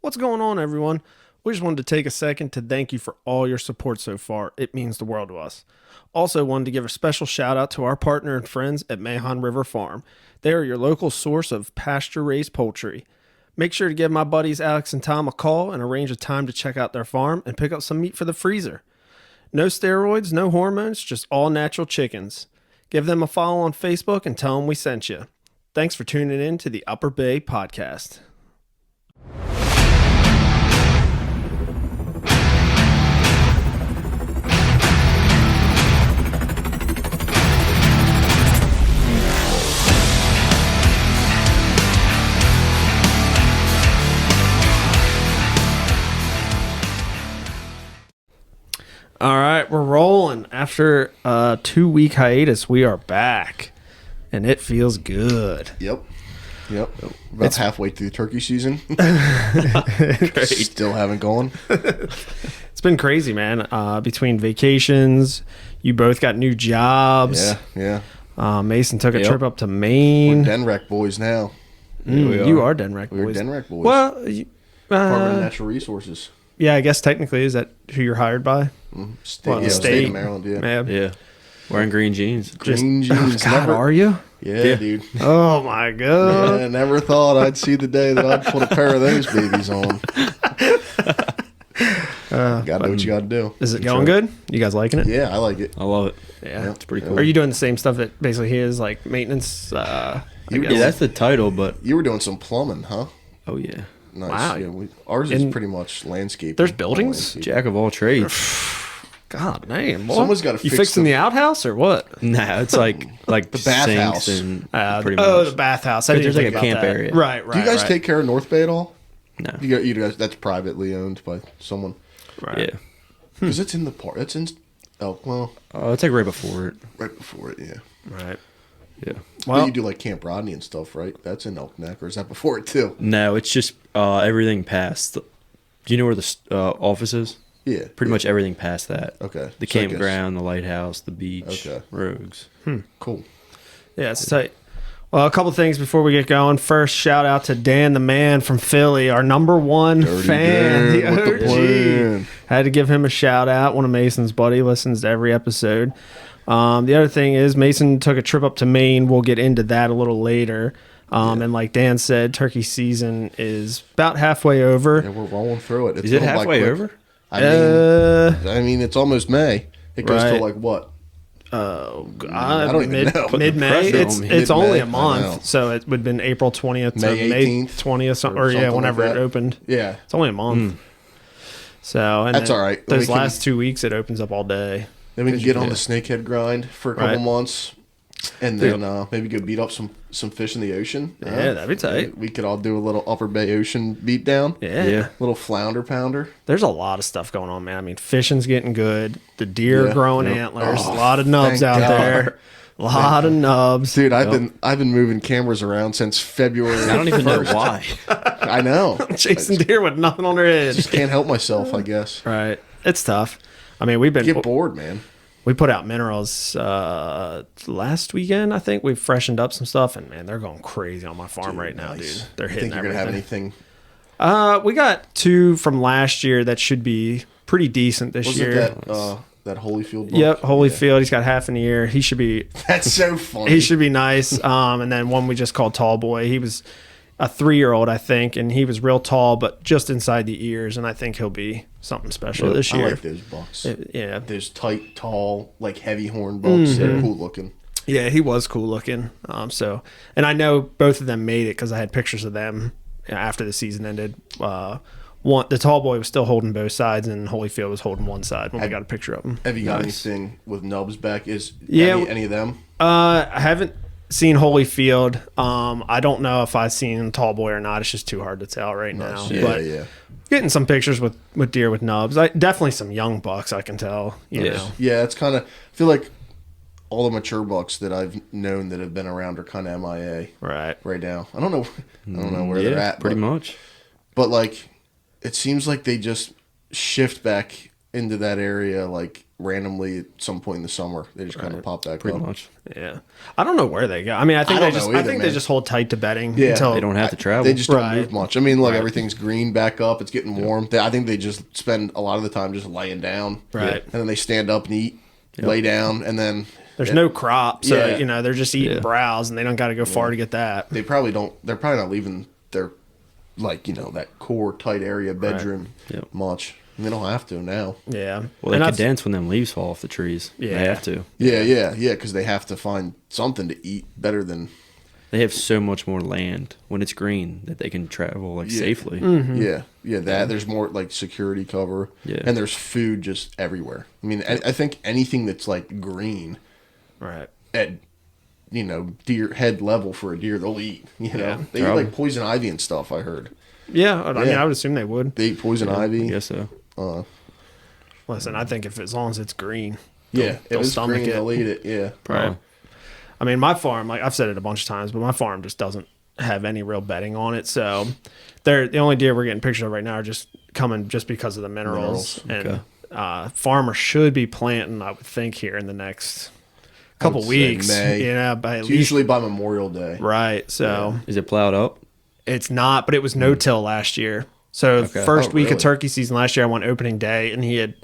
What's going on, everyone? We just wanted to take a second to thank you for all your support so far. It means the world to us. Also, wanted to give a special shout out to our partner and friends at Mahon River Farm. They are your local source of pasture raised poultry. Make sure to give my buddies Alex and Tom a call and arrange a time to check out their farm and pick up some meat for the freezer. No steroids, no hormones, just all natural chickens. Give them a follow on Facebook and tell them we sent you. Thanks for tuning in to the Upper Bay Podcast. All right, we're rolling. After a 2-week hiatus, we are back, and it feels good. Yep. About halfway through turkey season. Still haven't gone. It's been crazy, man. Between vacations, you both got new jobs. Yeah. Mason took a trip up to Maine. We're Denrec boys now. You are Denrec boys. We're Denrec boys. Well, Department of Natural Resources. yeah, I guess technically, is that who you're hired by? State of Maryland, yeah. Yeah. Wearing green jeans. Green jeans. God, are you? Yeah, dude. Oh, my God. Yeah, never thought I'd see the day that I'd put a pair of those babies on. Gotta do what you gotta do. Is it going good? You guys liking it? Yeah, I like it. I love it. Yeah. It's pretty cool. Are you doing the same stuff that basically he is, like maintenance? I You- guess? Yeah, that's the title, but You were doing some plumbing, huh? oh yeah. Nice. Wow. Yeah, ours is pretty much landscaping. There's buildings? Jack of all trades. God damn, boy. Someone's gotta You fix fixing the- the outhouse or what? Nah, it's like The bathhouse. sinks and pretty Oh, much. the bathhouse. I But didn't there's think like a about camp that. area. Right. Do you guys right. take care of North Bay at all? No. You guys, that's privately owned by someone. Right. Yeah. Because it's in the park. It's in Elkwell. Oh, it's like right before it. Right before it, yeah. Right. Yeah. But Well, you do like Camp Rodney and stuff, right? That's in Elk Neck, or is that before it too? No, it's just everything past. Do you know where the office is? Yeah. Pretty much everything past that. Okay. The So I guess- campground, the lighthouse, the beach, Okay. Rogues. Cool. yeah, it's tight. Well, a couple things before we get going. First, shout out to Dan the Man from Philly, our number one Dirty fan, Dan the with the OG. plan. Had to give him a shout out. One of Mason's buddy listens to every episode. The other thing is Mason took a trip up to Maine. We'll get into that a little later. And like Dan said, turkey season is about halfway over. Yeah, we're rolling through it. It's Is it going by halfway quick. over? I mean, it's almost May. It goes Right. to like what? I don't even know. Mid May. Pressure It's on me. it's only Mid-May, a I know. month, so it would have been April 20th to May May 18th 20th, or or yeah, something whenever like it that. opened. Yeah. It's only a month. So and That's then all right. Then Those we can- last 2 weeks, it opens up all day. Then we can get on the snakehead grind for a couple Right. months, and then maybe go beat up some fish in the ocean. Yeah, that'd be tight. We could all do a little Upper Bay Ocean beat down. Yeah. Little flounder pounder. There's a lot of stuff going on, man. I mean, fishing's getting good. The deer Yeah. growing Yep. antlers. Oh, a lot of nubs thank out God. there. A lot of nubs. Dude, I've been moving cameras around since February. I don't even know 1st. why. I know. Chasing deer with nothing on their head. Just can't help myself, I guess. Right. It's tough. I mean, we've been Get bored, man. we put out minerals last weekend. I think we freshened up some stuff, and man, they're going crazy on my farm right now, Nice. dude. They're You hitting think you're gonna everything. have anything? We got 2 from last year that should be pretty decent this Was year. it that Holyfield book? Yep, Holyfield. He's got half an ear. He should be. That's so funny. He should be nice. And then one we just called Tall Boy. He was a 3-year-old, I think, and he was real tall, but just inside the ears. And I think he'll be something special this I year. like those bucks. Yeah, Those tight, tall, like heavy horn bucks. They're cool looking. yeah, he was cool looking. And I know both of them made it because I had pictures of them after the season ended. The Tall Boy was still holding both sides, and Holyfield was holding one side when we got a picture of him. Have you got anything with nubs back? Yeah. Any of them? I haven't seen Holyfield. I don't know if I've seen Tall Boy or not. It's just too hard to tell right now. Yeah, But yeah. getting some pictures with deer with nubs. Definitely some young bucks, I can tell. You know. Yeah, it's kind of. I feel like all the mature bucks that I've known that have been around are kind of MIA Right. right now. I don't know where they're at. pretty but, much. But like, it seems like they just shift back into that area like randomly at some point in the summer. They just kind of pop back Pretty up. much. Yeah, I don't know where they go. I mean, I think I they don't just know I either, think they man. just hold tight to bedding Yeah. until They don't have to travel. They just don't Right. move much. I mean, look, Right. everything's green back up. It's getting warm. I think they just spend a lot of the time just laying down. Right. And then they stand up and eat, lay down, and then there's no crop, so Yeah. you know they're just eating Yeah. browse, and they don't got to go far to get that. they probably don't. They're probably not leaving their, like, you know, that core tight area bedroom Yep. much. And they don't have to now. Yeah, Well, And they that's- condense when them leaves fall off the trees. Yeah. They have to. Yeah, because they have to find something to eat better than. They have so much more land when it's green that they can travel like Yeah. safely. Yeah, that there's more like security cover. Yeah. And there's food just everywhere. I mean, I think anything that's like green right. at, you know, deer head level for a deer, they'll eat. You know, Yeah. they eat Probably. like poison ivy and stuff. I heard Yeah, I mean, Yeah. I would assume they would. they eat poison I ivy. guess so. Listen, I think if as long as it's green, Yeah, they'll if it's stomach green, it. they'll eat it. Yeah, Probably. I mean, my farm, like I've said it a bunch of times, but my farm just doesn't have any real bedding on it. So they're the only deer we're getting pictures of right now are just coming just because of the minerals. Minerals, And farmers should be planting, I would think, here in the next couple would say weeks. May. You know, by at it's least usually by Memorial Day. right. So Is it plowed up? it's not, but it was no till last year. So Okay. first Oh, week of really? turkey season last year, I went opening day, and he had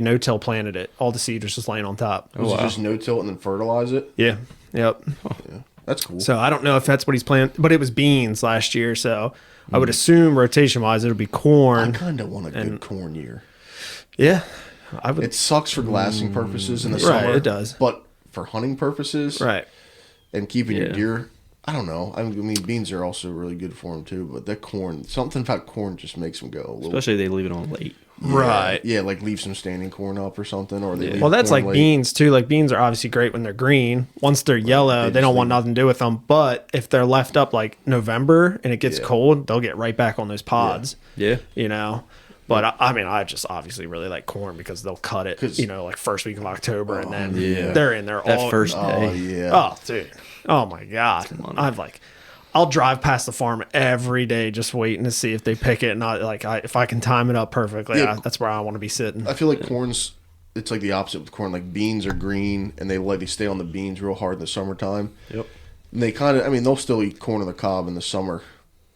no till planted it. All the seed was just laying on top. Was it wow. just no tilt and then fertilize it? Yeah. Yep. Yeah, that's cool. So I don't know if that's what he's planting, but it was beans last year. So I would assume rotation wise, it'll be I corn. kind of want a good corn year. Yeah. I would. It sucks for glassing purposes in the Right, summer. it does. But for hunting purposes right. and keeping your Yeah. deer, I don't know. I mean, beans are also really good for them too. But that corn, something about corn just makes them go a little. Especially if they leave it on late. Right. Yeah, like leave some standing corn up or something, or they leave Well, that's corn like late. beans too. Like beans are obviously great when they're green. Once they're yellow, They they don't just want nothing to do with them. But if they're left up like November and it gets Yeah. cold, they'll get right back on those pods. Yeah. You know. But I mean, I just obviously really like corn because they'll cut it, 'Cause- you know, like first week of October, and then yeah. they're in there That all first Oh day. yeah. Oh, dude. Oh my God. I'll drive past the farm every day just waiting to see if they pick it. And if I can time it up perfectly, Yeah. that's where I want to be sitting. I feel like corn's. It's like the opposite with corn. Like beans are green, and they stay on the beans real hard in the summertime. Yep. And they kind of, I mean, they'll still eat corn on the cob in the summer.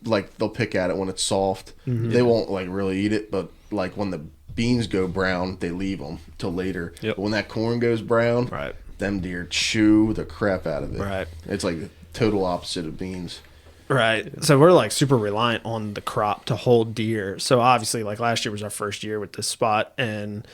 Like they'll pick at it when it's soft. Mm-hmm. They won't like really eat it, but like when the beans go brown, they leave them till later. Yep. But when that corn goes brown, Right. them deer chew the crap out of it. Right. It's like the total opposite of beans. Right. So we're like super reliant on the crop to hold deer. So obviously, like last year was our first year with this spot, and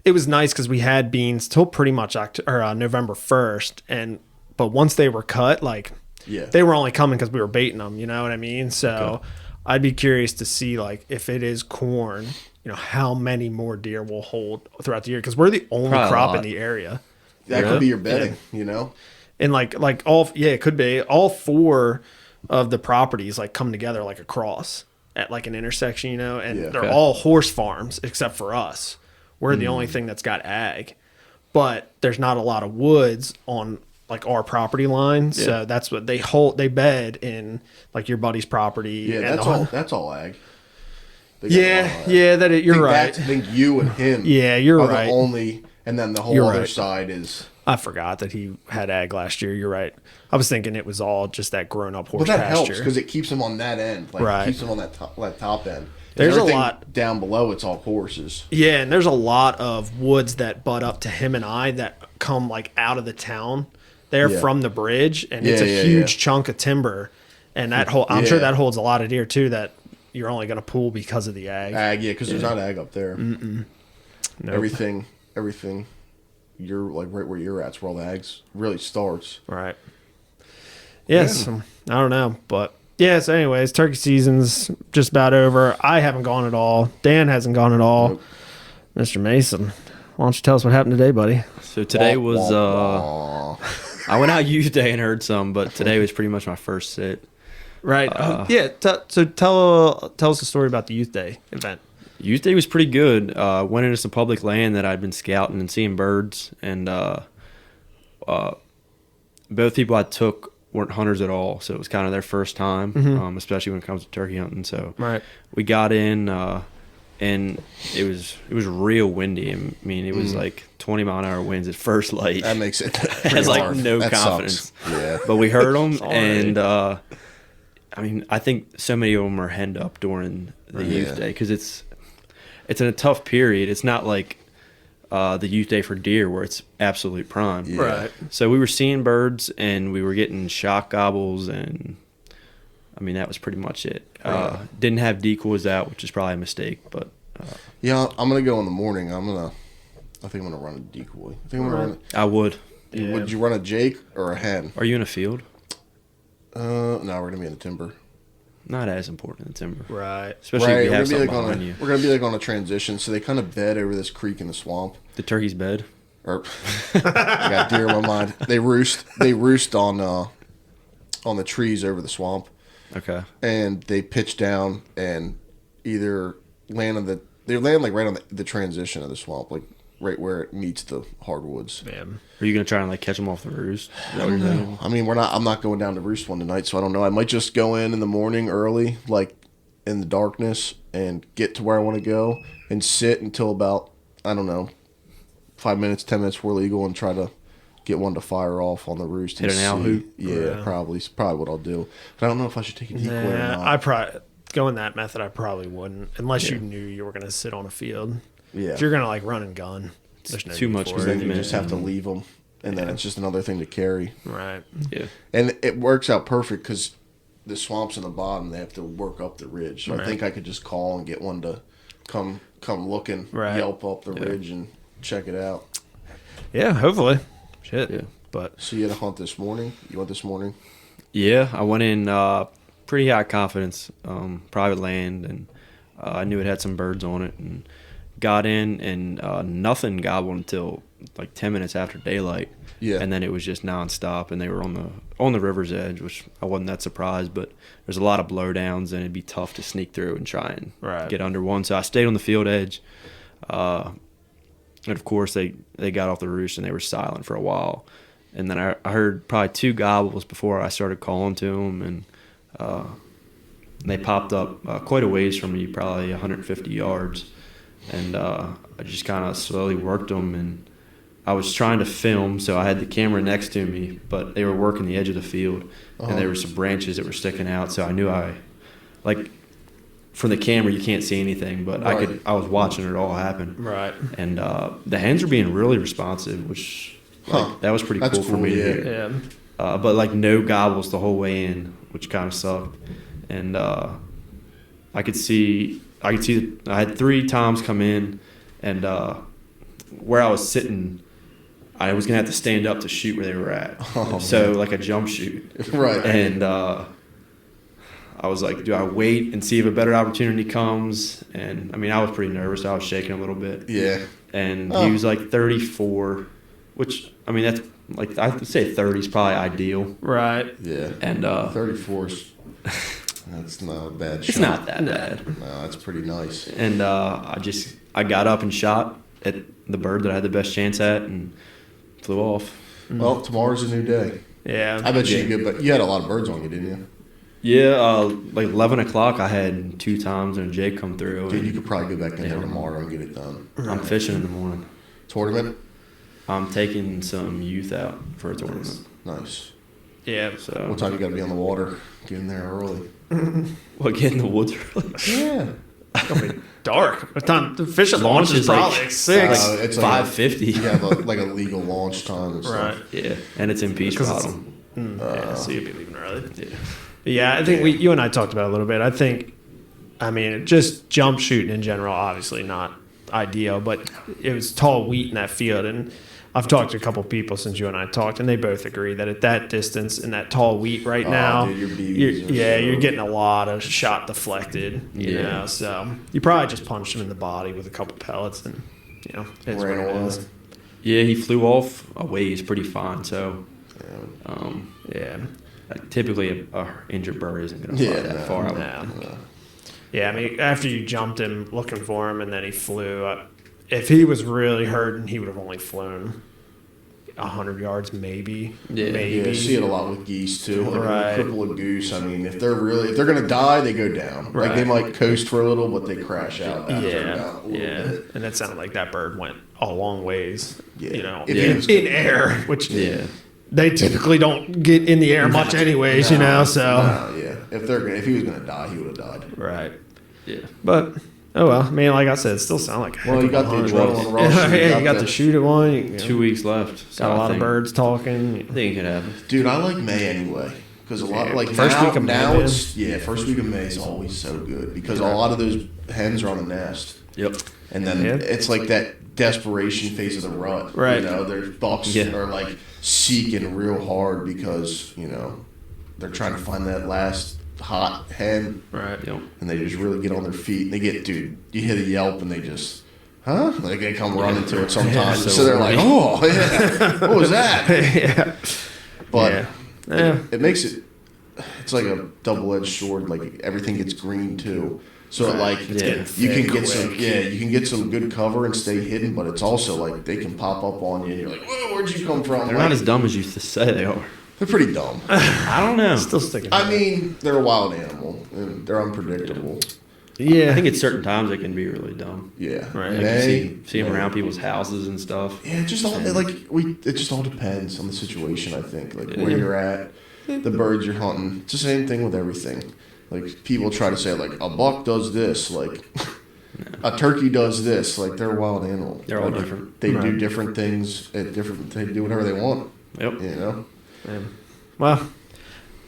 it was nice because we had beans till pretty much November 1st, but once they were cut, like Yeah. they were only coming because we were baiting them. You know what I mean? So I'd be curious to see like if it is corn, you know, how many more deer will hold throughout the year because we're the only Probably a crop in lot. the area. That Really? could be your bedding, you know? And it could be all four of the properties like come together like a cross at like an intersection, you know, and Yeah. they're Okay. all horse farms except for us. We're the only thing that's got ag, but there's not a lot of woods on like our property line. So that's what they bed in like your buddy's property. Yeah, and that's the- all. That's all ag. They got all Yeah. that. Yeah. You're I right. think you and him. Yeah, you're are right. The only, and then the whole You're other right. side is. I forgot that he had ag last year. You're right. I was thinking it was all just that grown up horse But that helps pasture. because it keeps them on that end. Like Right. it keeps them on that top end. There's a Everything lot- down below. It's all horses. Yeah, and there's a lot of woods that butt up to him and I that come like out of the town. They're Yeah. from the bridge, and it's Yeah, a yeah, huge yeah. chunk of timber. And I'm sure Yeah. that holds a lot of deer too. That you're only going to pull because of the ag. Ag, yeah, because there's not ag up there. Nope. Everything. You're like right where you're at's where all the ags really starts. Right. Yes. I don't know, but yeah. So, anyways, turkey season's just about over. I haven't gone at all. Dan hasn't gone at all. Nope. Mr. Mason, why don't you tell us what happened today, buddy? So today Wah, was wah, wah. I went out youth day and heard some, but today was pretty much my first sit. Right. Yeah. So tell us a story about the youth day event. Youth day was pretty good. Went into some public land that I'd been scouting and seeing birds, and both people I took weren't hunters at all, so it was kind of their first time, especially when it comes to turkey hunting. So Right. we got in, and it was real windy. I mean, it was like 20-mile-an-hour winds at first light. That makes it I pretty was like hard. no That confidence. sucks. Yeah. But we heard them, Sorry. and I mean, I think so many of them are henned up during the Yeah. youth day because it's in a tough period. It's not like the youth day for deer where it's absolute prime. Yeah. Right. So we were seeing birds, and we were getting shock gobbles, and I mean that was pretty much it. Didn't have decoys out, which is probably a mistake, but Yeah, I'm gonna go in the morning. I think I'm gonna run a decoy. I think I'm gonna run. I would. Yeah. Would you run a Jake or a hen? Are you in a field? No, we're gonna be in the timber. Not as important in timber, Right. especially if you we're have gonna be something like on behind a, you. we're gonna be like on a transition. So they kind of bed over this creek in the swamp. The turkey's bed. Or I got deer in my mind. They roost. They roost on the trees over the swamp, Okay. and they pitch down and either land on the. They land like right on the transition of the swamp, like right where it meets the hardwoods. Man. Are you gonna try and like catch them off the roost? Is that what you're thinking? I mean, I'm not going down to roost one tonight, so I don't know. I might just go in the morning early, like in the darkness, and get to where I want to go and sit until about, I don't know, 5 minutes, 10 minutes before legal, and try to get one to fire off on the roost. Hit and an owl see. hoop? Yeah, Yeah. probably what I'll do. But I don't know if I should take a decoy or Nah, not. I probably going that method. I probably wouldn't, unless you knew you were going to sit on a field. Yeah. If you're going to like run and gun, there's no too need much for Because it. then you movement. just have to leave them, and then it's just another thing to carry. Right. Yeah. And it works out perfect because the swamp's in the bottom. They have to work up the ridge. So Right. I think I could just call and get one to come look and Right. yelp up the ridge and check it out. Yeah. Hopefully. Shit. Yeah. But So you had a hunt this morning? You went this morning? Yeah, I went in pretty high confidence, private land, and I knew it had some birds on it, and got in, and nothing gobbled until like 10 minutes after daylight. Yeah. And then it was just nonstop, and they were on the river's edge, which I wasn't that surprised, but there's a lot of blowdowns, and it'd be tough to sneak through and try and Right. get under one. So I stayed on the field edge, and of course they got off the roost and they were silent for a while. And then I heard probably 2 gobbles before I started calling to them, and they popped up quite a ways from me, probably 150 yards. And I just kind of slowly worked them, and I was trying to film, so I had the camera next to me, but they were working the edge of the field, and there were some branches that were sticking out, so I knew from the camera you can't see anything, but Right. I was watching it all happen. right. And the hens were being really responsive, which that was pretty That's cool for cool, me yeah. to hear. Yeah. But like no gobbles the whole way in, which kind of sucked. And I could see I had 3 toms come in, and where I was sitting, I was gonna have to stand up to shoot where they were at. So like a jump shoot. Right. And I was like, do I wait and see if a better opportunity comes? And I mean, I was pretty nervous. I was shaking a little bit. Yeah. And Oh. he was like 34, which I mean that's like I would say 30 is probably ideal. Right. Yeah. And 34 is, that's not a bad shot. it's not that bad. No, that's pretty nice. And I got up and shot at the bird that I had the best chance at and flew off. Well, tomorrow's a new day. Yeah. I bet you did, but you had a lot of birds on you, didn't you? Yeah, like 11 o'clock, I had 2 toms and a jake come through. Dude, you And could probably go back in there tomorrow and get it done. I'm fishing in the morning. Tournament? I'm taking some youth out for a tournament. Nice. Yeah. So What time you got to be on the water? Get in there early. what? Get in the woods early? Yeah. Dark. By the time the fishing launch is probably like 6. It's like 5:50. You have like a legal launch time and Right. stuff. Yeah, and it's in Peach 'Cause it's- Bottom. Yeah, so you'd be leaving early. Yeah. But yeah, I think you and I talked about it a little bit. I mean, just jump shooting in general, obviously not ideal, but it was tall wheat in that field. And I've talked to a couple people since you and I talked, and they both agree that at that distance in that tall wheat right now, dude, your BBs you're are getting a lot of shot deflected. You Yeah. know, so you probably just punched him in the body with a couple pellets, and it's what Ran it away. is. Yeah, he flew off a ways pretty fine. So Yeah. typically a injured bird isn't going to fly Yeah, that no, far. I would- No. Yeah, I mean, after you jumped him looking for him and then he flew, if he was really hurting, he would have only flown. 100 yards, maybe. Yeah. maybe. Yeah, see it a lot with geese too. Like Right. a cripple a goose. I mean, if they're gonna die, they go down. Like they Right. might coast for a little, but they crash out after Yeah, about a little yeah, bit. and it sounded like that bird went a long ways. Yeah. You know, If he in, was- in air, which Yeah. they typically don't get in the air much, anyways. You know, so Yeah. If he was gonna die, he would have died. right. Yeah. But oh well, I mean, like I said, it still sound like a heck Well, you of a got the hunt. adrenaline rush. Yeah, you got that- to shoot at one. You know, 2 weeks left. So got a I lot of think- birds talking. I think it could happen. Dude, I like May anyway. Because a lot Yeah, like first now, week of May, now man. it's first week of May is always so good because a lot of those hens are on the nest, Yep. and then Yeah. it's like that desperation phase of the rut. Right. You know, their bucks Yeah. are like seeking real hard because they're trying to find that last hot hen, Right. Yep. and they just really get on their feet. And they get, dude, you hit a yelp and they just. Huh? Like they come running to it sometimes. Yeah, so they're like, so oh, yeah. What was that? yeah. But Yeah. Yeah. it makes it's like a double-edged sword. Like everything gets green too, so like It's getting you can thick get some quick. you can get some good cover and stay hidden, but it's also like they can pop up on you and you're like, whoa, where'd you come from? They're Like, not as dumb as you say they are. they're pretty dumb. I don't know. Still sticking. I mean, they're a wild animal and they're unpredictable. yeah. I think at certain times it can be really dumb. Yeah, Right. Like May, you see them around people's houses and stuff. Yeah, it just all it just all depends on the situation. I think like where Yeah. you're at, the birds you're hunting. It's the same thing with everything. Like people try to say like a buck does this, like a turkey does this. Like they're a wild animal. They're all Like, different. They do Right. different things at different. They do whatever they want. Yep. You know. Yeah. Well,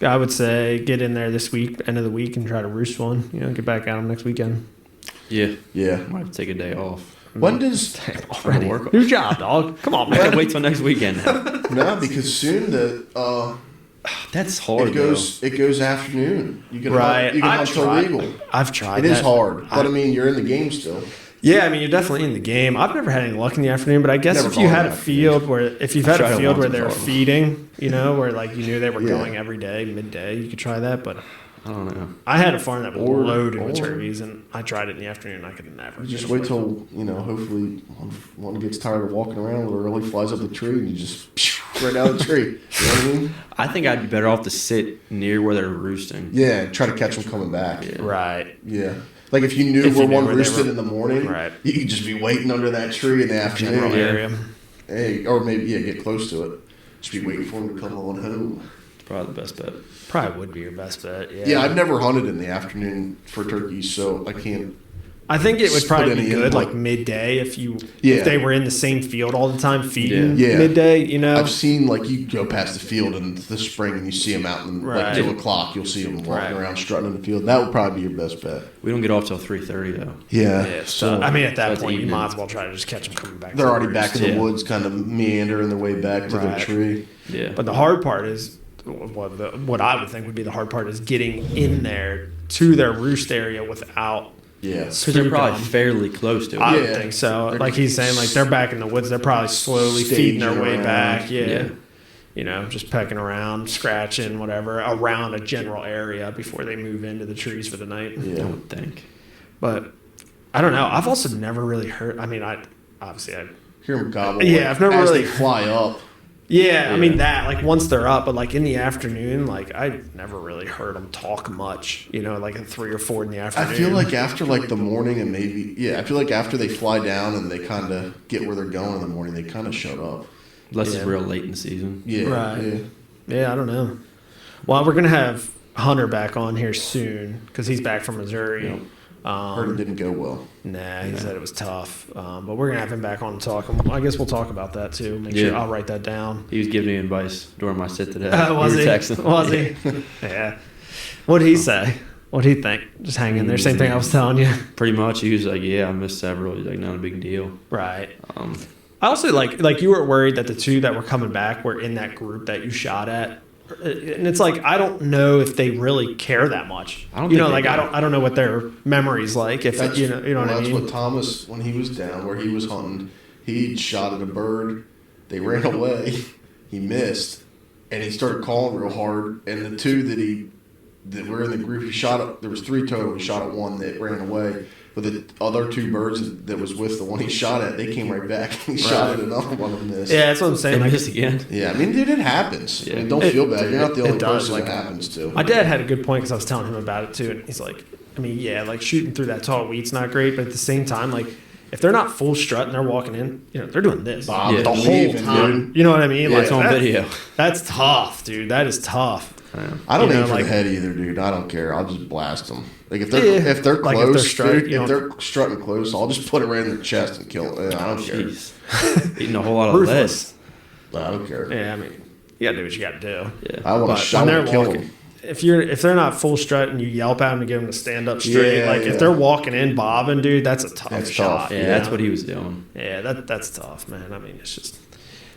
I would say get in there this week, end of the week, and try to roost one. You know, get back at them next weekend. Yeah. Yeah. Might have to take a day off. When does Already. Work. New job, dog. Come on, I man. gotta wait till next weekend now. no? Because soon That's hard. it goes afternoon. You can Right. hunt, you can I hunt till tried. regal. I've tried. It is that. hard, but I mean you're in the game still. Yeah, I mean, you're definitely in the game. I've never had any luck in the afternoon, but I guess Never if you gone had in a the field where, if you've had Tried a it field where once, they were it's hard. feeding, you know, where like you knew they were Yeah. going every day, midday, you could try that. But I don't know. I had a farm that was Or- loaded with or- turkeys, and I tried it in the afternoon. I could never. Just wait till hopefully one gets tired of walking around a little early, flies up the tree, and you just right down the tree. You know what I mean? I think I'd be better off to sit near where they're roosting. Yeah, try to catch them coming back. Yeah. Right. Yeah. Like if you knew If you where knew one where they roosted were- in the morning, Right. you could just be waiting under that tree in the afternoon. General Yeah. area. Hey, or maybe get close to it. Just be waiting for them to come on home. It's probably the best bet. Probably would be your best bet. Yeah. Yeah, I've never hunted in the afternoon for turkeys, so I can't. I think it would Split probably be any good input. like midday if Yeah. they were in the same field all the time feeding Yeah. Yeah. midday. You know. I've seen like you go past the field in the spring and you see them out in Right. like 2:00. You'll see them walking Right. around strutting in the field. That would probably be your best bet. We don't get off till 3:30 though. Yeah. Yeah, so I mean, at that that's point, you evening. might as well try to just catch them coming back. They're to already the back in roost. the Yeah. woods, kind of meandering their way back to their Right. tree. Yeah. But the hard part is what I would think would be the hard part is getting in there to their roost area without. Yeah. Because they're probably Spook 'em. fairly close to it. I would Yeah. think so. They're Like he's saying, like they're back in the woods. They're probably slowly feeding their Staging way around. back. Yeah. Yeah. You know, just pecking around, scratching, whatever, around a general area before they move into the trees for the night. I Yeah. would think. But I don't know. I've also never really heard. I mean, I Hear them gobble. Yeah, I've never as really- they fly up. Yeah, I mean Yeah. that like once they're up, but like in the afternoon, like I've never really heard them talk much. You know, like at 3 or 4 in the I afternoon. feel like after like the morning and I feel like after they fly down and they kind of get where they're going in the morning, they kind of shut up. Unless it's Yeah. real late in the season. Yeah. Right. Yeah. Yeah, I don't know. Well, we're gonna have Hunter back on here soon because he's back from Missouri. Yep. Heard it didn't go well. Nah, he said it was tough. But we're gonna have him back on and talk. I guess we'll talk about that too. Make sure Yeah. I'll write that down. He was giving me advice during my sit today. Was We he? were texting. Was he? Yeah. What'd he say? What'd he think? Just hang in there. Same thing I was telling you. Pretty much. He was like, "Yeah, I missed several." He's like, "Not a big deal." Right. Um, I also like you were worried that the two that were coming back were in that group that you shot at, and it's like I don't know if they really care that much. I don't You think know, they like do. I don't know what their memory's like. If you know what I that's mean. what Thomas, when he was down, where he was hunting, he shot at a bird. They ran away. He missed, and he started calling real hard. And the two that he that were in the group. He shot at, there was 3 total. He shot at one that ran away. But the other 2 birds that was with the one he shot at, they came right back. He shot at another one and missed. Yeah, that's what I'm saying. They Like, missed again. Yeah, I mean, dude, it happens. Yeah. I mean, don't feel bad. You're not the only does, person like, it happens to. my dad had a good point because I was telling him about it too, and he's like, I mean, yeah, like shooting through that tall wheat's not great, but at the same time, like if they're not full strut and they're walking in, you know, they're doing this Bob, Yeah. the whole leaving, time. dude. You know what I mean? Yeah, Like It's on that- video. That's tough, dude. That is tough. I don't You know, aim for like- the head either, dude. I don't care. I'll just blast them. Like if they're Yeah. if they're Like, close, if they're strut- dude, you if know- they're strutting close, I'll just put it right in their chest and kill it. I don't care. Jeez. Eating a whole lot of Ruthless. lead. I don't care. Yeah, I mean, you gotta do what you gotta do. Yeah. I want But to shot when and they're kill walking, them. if they're not full strut and you yelp at them to get them to stand up straight, Yeah, like yeah. if they're walking in bobbing, dude, that's a tough That's shot. tough. Yeah, you that's know? what he was doing. Yeah, that's tough, man. I mean, it's just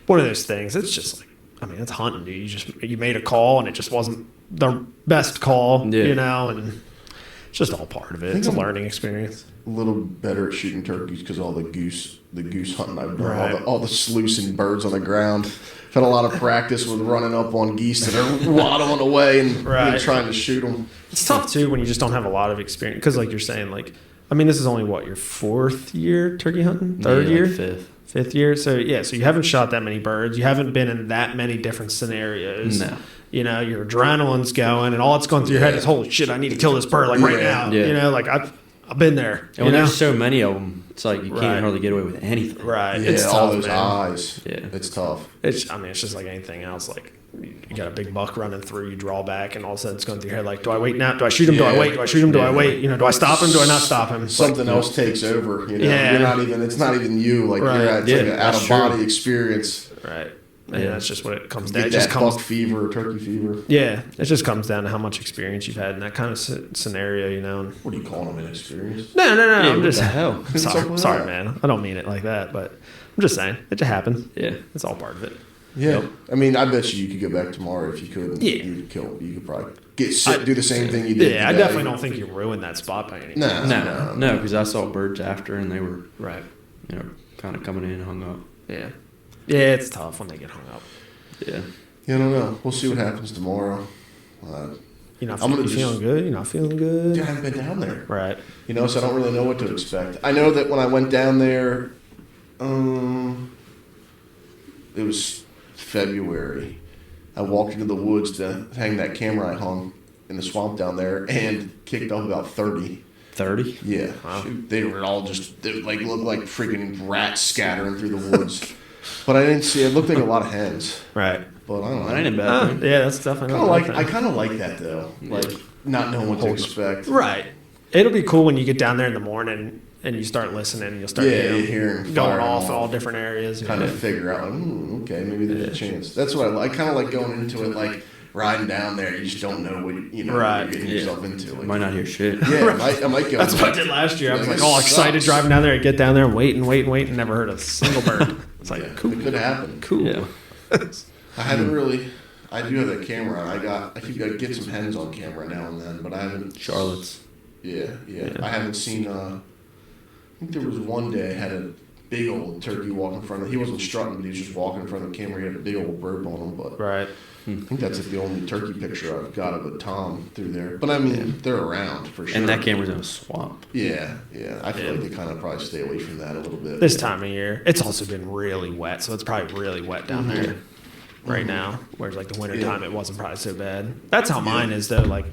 one of those things. It's just like, I mean, it's hunting, dude. You made a call and it just wasn't the best call, Yeah. you know, and it's just all part of it. It's a I'm- learning experience. A little better at shooting turkeys because all the goose hunting I've done, Right. all the sluicing birds on the ground. I've had a lot of practice with running up on geese that are waddling away and Right. trying to shoot them. It's tough too when you just don't have a lot of experience because, like you're saying, like I mean, this is only what your 4th year turkey hunting, 3rd Yeah, year, like 5th. 5th year. So yeah, so you haven't shot that many birds. You haven't been in that many different scenarios. No. You know, your adrenaline's going, and all that's going through your head is, "Holy shit, I need to kill this bird like right Yeah. now." Yeah. You know, like I've been there. And you when know? there's so many of them, it's like you can't Right. hardly get away with anything. Right. Yeah, It's all tough, those man. eyes. Yeah. It's tough. I mean, it's just like anything else. Like you got a big buck running through, you draw back, and all of a sudden it's going through your head. Like, do I wait now? Do I shoot him? Do I Yeah. wait? Do I shoot him? Do I Yeah. wait? You know, do I stop him? Do I not stop him? Something else takes over. You know, Yeah. you're not even. It's not even you. Like Right. you're at, it's Yeah, like an out that's of true. body experience. Right. Yeah, Yeah. that's just what it comes down. Get It just that comes. buck fever, turkey fever. Yeah, it just comes down to how much experience you've had in that kind of scenario, you know. What are you calling them? Inexperience? No. Yeah, I'm what just the hell? What's up sorry, with sorry, that? man. I don't mean it like that, but I'm just saying it just happens. Yeah. It's all part of it. Yeah. I mean, I bet you could go back tomorrow if you could. Yeah. You could kill. You could probably do the same thing you did. Yeah, I today. definitely don't think you ruined that spot by any means. No. No, because I saw birds after and they were, Right. you know, kind of coming in and hung up. Yeah. Yeah, it's tough when they get hung up. Yeah. Yeah, I don't know. We'll see what happens tomorrow. You're not I'm gonna you just- feeling good. You're not feeling good. Dude, I haven't been down there. Right. You know, so I don't really know what to expect. I know that when I went down there, it was February. I walked into the woods to hang that camera I hung in the swamp down there and kicked off about 30. 30? Yeah. Shoot, they were all just, they like looked like freaking rats scattering through the woods. But I didn't see, it looked like a lot of hens. Right. But I don't know. That ain't a bad thing. Yeah, that's definitely Kinda not like, that. I kind of like that though. Like, not knowing what to expect. Right. It'll be cool when you get down there in the morning and you start listening and you'll start Yeah, you know, you hear 'em going firing off in off. all different areas. Kind of figure out, like, okay, maybe there's a chance. That's what I kind of like going into it, like riding down there. You just don't know what Right. you're getting Yeah. yourself into. Like, Might not hear shit. yeah, I might go. That's what I did last year. I was Yeah, like it all excited sucks. driving down there and get down there and wait, and never heard a single bird. It's like, Yeah, cool. it could happen. Cool. Yeah. I haven't really. I do have that camera. I keep got to get some hens on camera now and then, but I haven't. Charlotte's. Yeah. I haven't seen. I think there was one day I had a big old turkey walk in front of. He wasn't strutting, but he was just walking in front of the camera. He had a big old rope on him, but. Right. I think that's the only turkey picture I've got of a tom through there. But I mean, they're around for sure. And that camera's in a swamp. Yeah. I feel like they kind of probably stay away from that a little bit. This time of year, it's also been really wet, so it's probably really wet down there right now. Whereas like the winter time, it wasn't probably so bad. That's how mine is though. Like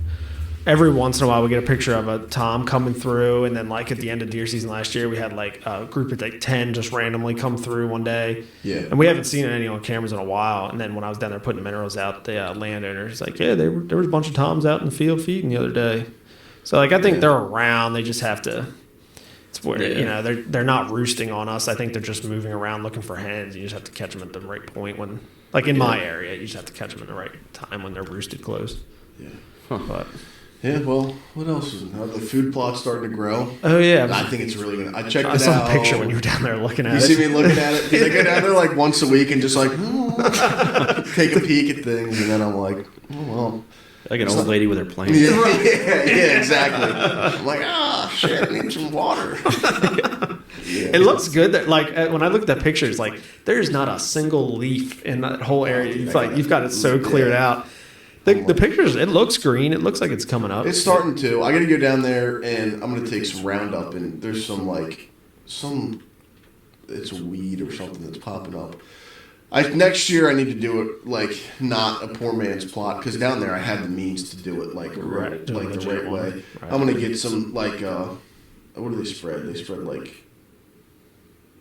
every once in a while, we get a picture of a tom coming through, and then like at the end of deer season last year, we had like a group of like 10 just randomly come through one day. Yeah. And we haven't seen any on cameras in a while. And then when I was down there putting the minerals out, the landowner's like, yeah, there was a bunch of toms out in the field feeding the other day. So like I think they're around. They just have to. It's where you know they're not roosting on us. I think they're just moving around looking for hens. You just have to catch them at the right point when, like in my area, you just have to catch them at the right time when they're roosted close. Yeah. But Yeah, well, what else is the food plot's starting to grow. oh yeah, I think it's really gonna. I checked I it saw out. a picture when you were down there looking at You it. see me looking at it? 'Cause I go down there like once a week and just like take a peek at things, and then I'm like, oh well. Like an old lady with her plants. Yeah, exactly. I'm like, shit, I need some water. It looks good. That like when I look at that picture, it's like there's not a single leaf in that whole area. You've got it so cleared out. The pictures, it looks green. It looks like it's coming up. It's starting to. I got to go down there and I'm gonna take some Roundup, and there's some it's a weed or something that's popping up. Next year I need to do it like not a poor man's plot, because down there I have the means to do it like the right way. Right. I'm gonna get some like what do they spread?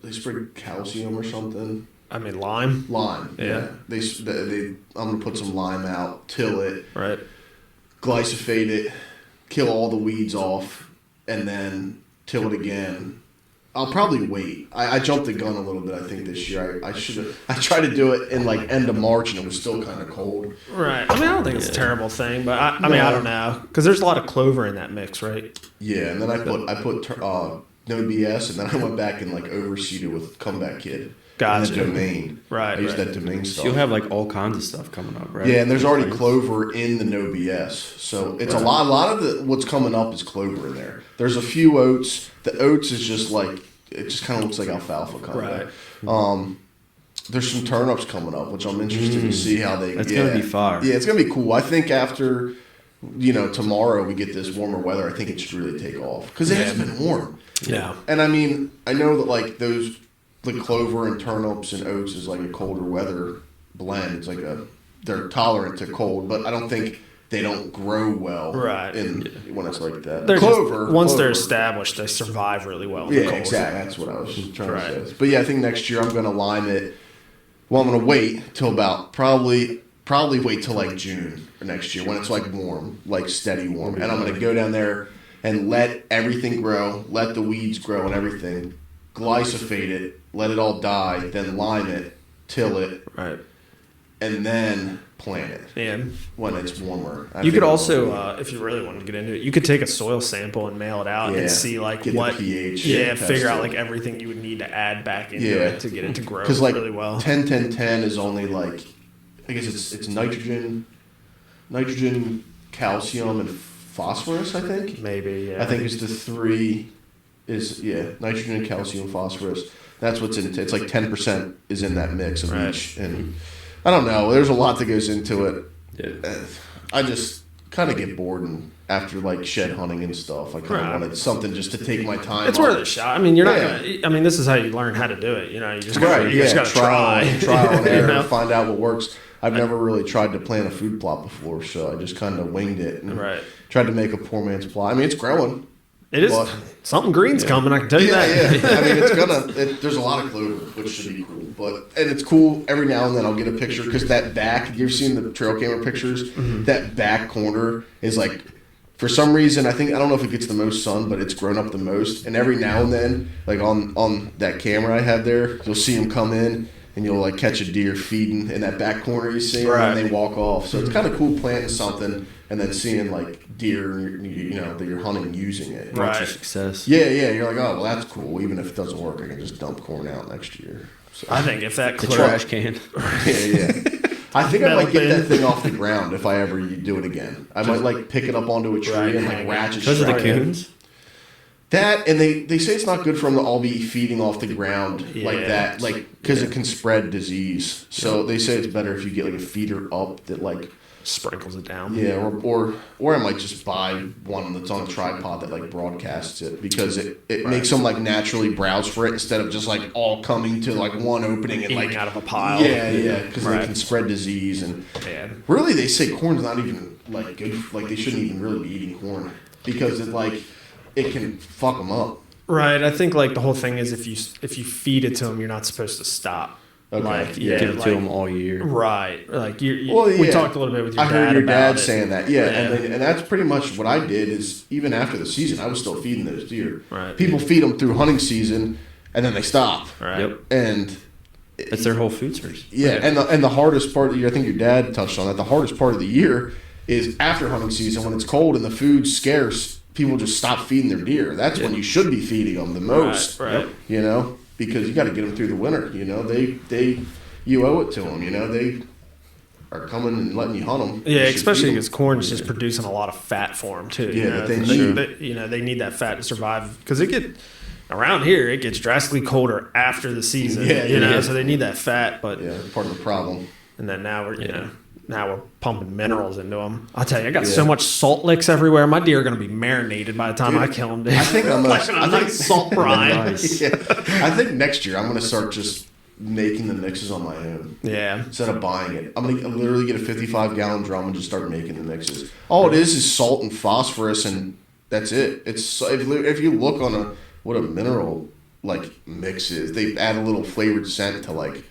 They spread calcium or something. I mean lime. Lime. Yeah. I'm gonna put some lime out, till it. Right. Glyphosate it, kill all the weeds off, and then till it again. I'll probably wait. I jumped the gun a little bit, I think, this year. I should have. I tried to do it in like end of March, and it was still kind of cold. Right. I mean, I don't think it's a terrible thing, but I mean, I don't know, because there's a lot of clover in that mix, right? Yeah, and then I put No BS, and then I went back and like overseeded with Comeback Kid. Gotcha. And the Domain. Right. I used that Domain stuff. So you'll have like all kinds of stuff coming up, right? Yeah, and there's already clover in the No BS, so it's a lot of what's coming up is clover in there. There's a few oats. The oats is just like, it just kind of looks like alfalfa kind of. There's some turnips coming up, which I'm interested to see how they. It's gonna be fire. Yeah, it's gonna be cool. I think after, tomorrow we get this warmer weather, I think it should really take off, because it has been warm. Yeah. And I mean, I know that like those, the clover and turnips and oats is like a colder weather blend. It's like they're tolerant to cold, but I don't think they don't grow well when it's like that. Once they're established, they survive really well. Yeah, exactly. That's what I was trying to say. But yeah, I think next year I'm going to lime it. Well, I'm going to wait till about probably wait till like June or next year when it's like warm, like steady warm, and I'm going to go down there and let everything grow, let the weeds grow and everything, glyphosate it, let it all die, then lime it, till it, and then plant it. And when it's warmer. You could also, if you really wanted to get into it, you could take a soil sample and mail it out and see like get what the pH. Figure out like everything you would need to add back into it to get it to grow really well. 10-10-10 is only like, I guess it's nitrogen, calcium, and phosphorus, I think. Maybe, yeah. I think it's the three nitrogen, calcium, phosphorus. That's what's in it. It's like 10% is in that mix of each. And I don't know. There's a lot that goes into it. Yeah. I just kind of get bored, and after like shed hunting and stuff, I kind of wanted something just to take my time. It's worth a shot. I mean, you're not gonna, I mean, this is how you learn how to do it. You just gotta, trial and error, find out what works. I've never really tried to plant a food plot before, so I just kind of winged it and tried to make a poor man's plot. I mean, it's growing. It is. Something green's coming, I can tell you that. Yeah. I mean, there's a lot of clover, which should be cool. And it's cool every now and then I'll get a picture, because that back, you've seen the trail camera pictures, that back corner is like, for some reason, I don't know if it gets the most sun, but it's grown up the most. And every now and then, like on that camera I have there, you'll see them come in, and you'll like catch a deer feeding in that back corner you see, and then they walk off. So it's kind of cool planting something and then seeing like deer, that you're hunting and using it. Watch your success. Yeah. You're like, oh, well, that's cool. Even if it doesn't work, I can just dump corn out next year. So, I think if that trash can. Yeah. I think I might get that thing off the ground if I ever do it again. I might like pick it up onto a tree and like ratchet. Because of the coons. That, and they say it's not good for them to all be feeding off the ground like that, like because it can spread disease. So they say it's better if you get like a feeder up that like sprinkles it down. Yeah, or I might just buy one that's on a tripod that like broadcasts it, because it makes them like naturally browse for it instead of just like all coming to like one opening and like out of a pile. Yeah, because they can spread disease, and really they say corn's not even like good. Like they shouldn't even really be eating corn, because it can fuck them up. Right. I think like the whole thing is if you feed it to them, you're not supposed to stop. Okay. Like give it to them all year. Right. Like we talked a little bit with your dad. I heard your dad about saying that. Yeah. And that's pretty much what I did. Is even after the season, I was still feeding those deer. Right. People feed them through hunting season, and then they stop. Right. Yep. And it's their whole food source. Yeah. And the hardest part of the year, I think your dad touched on that. The hardest part of the year is after hunting season, when it's cold and the food's scarce. People just stop feeding their deer. That's when you should be feeding them the most. Right. Because you got to get them through the winter. You owe it to them. They are coming and letting you hunt them. Yeah, especially because corn is just producing a lot of fat for them too. Yeah, they need that fat to survive, because around here it gets drastically colder after the season. So they need that fat. But part of the problem. And then now now we're pumping minerals into them. I'll tell you, I got so much salt licks everywhere. My deer are going to be marinated by the time I kill them, dude. I think I'm like a nice salt brine. Nice. Yeah. I think next year I'm gonna start just making the mixes on my own. Yeah. Instead of buying it, I'm gonna literally get a 55-gallon drum and just start making the mixes. All it is salt and phosphorus, and that's it. It's if you look on what a mineral like mix is, they add a little flavored scent to like.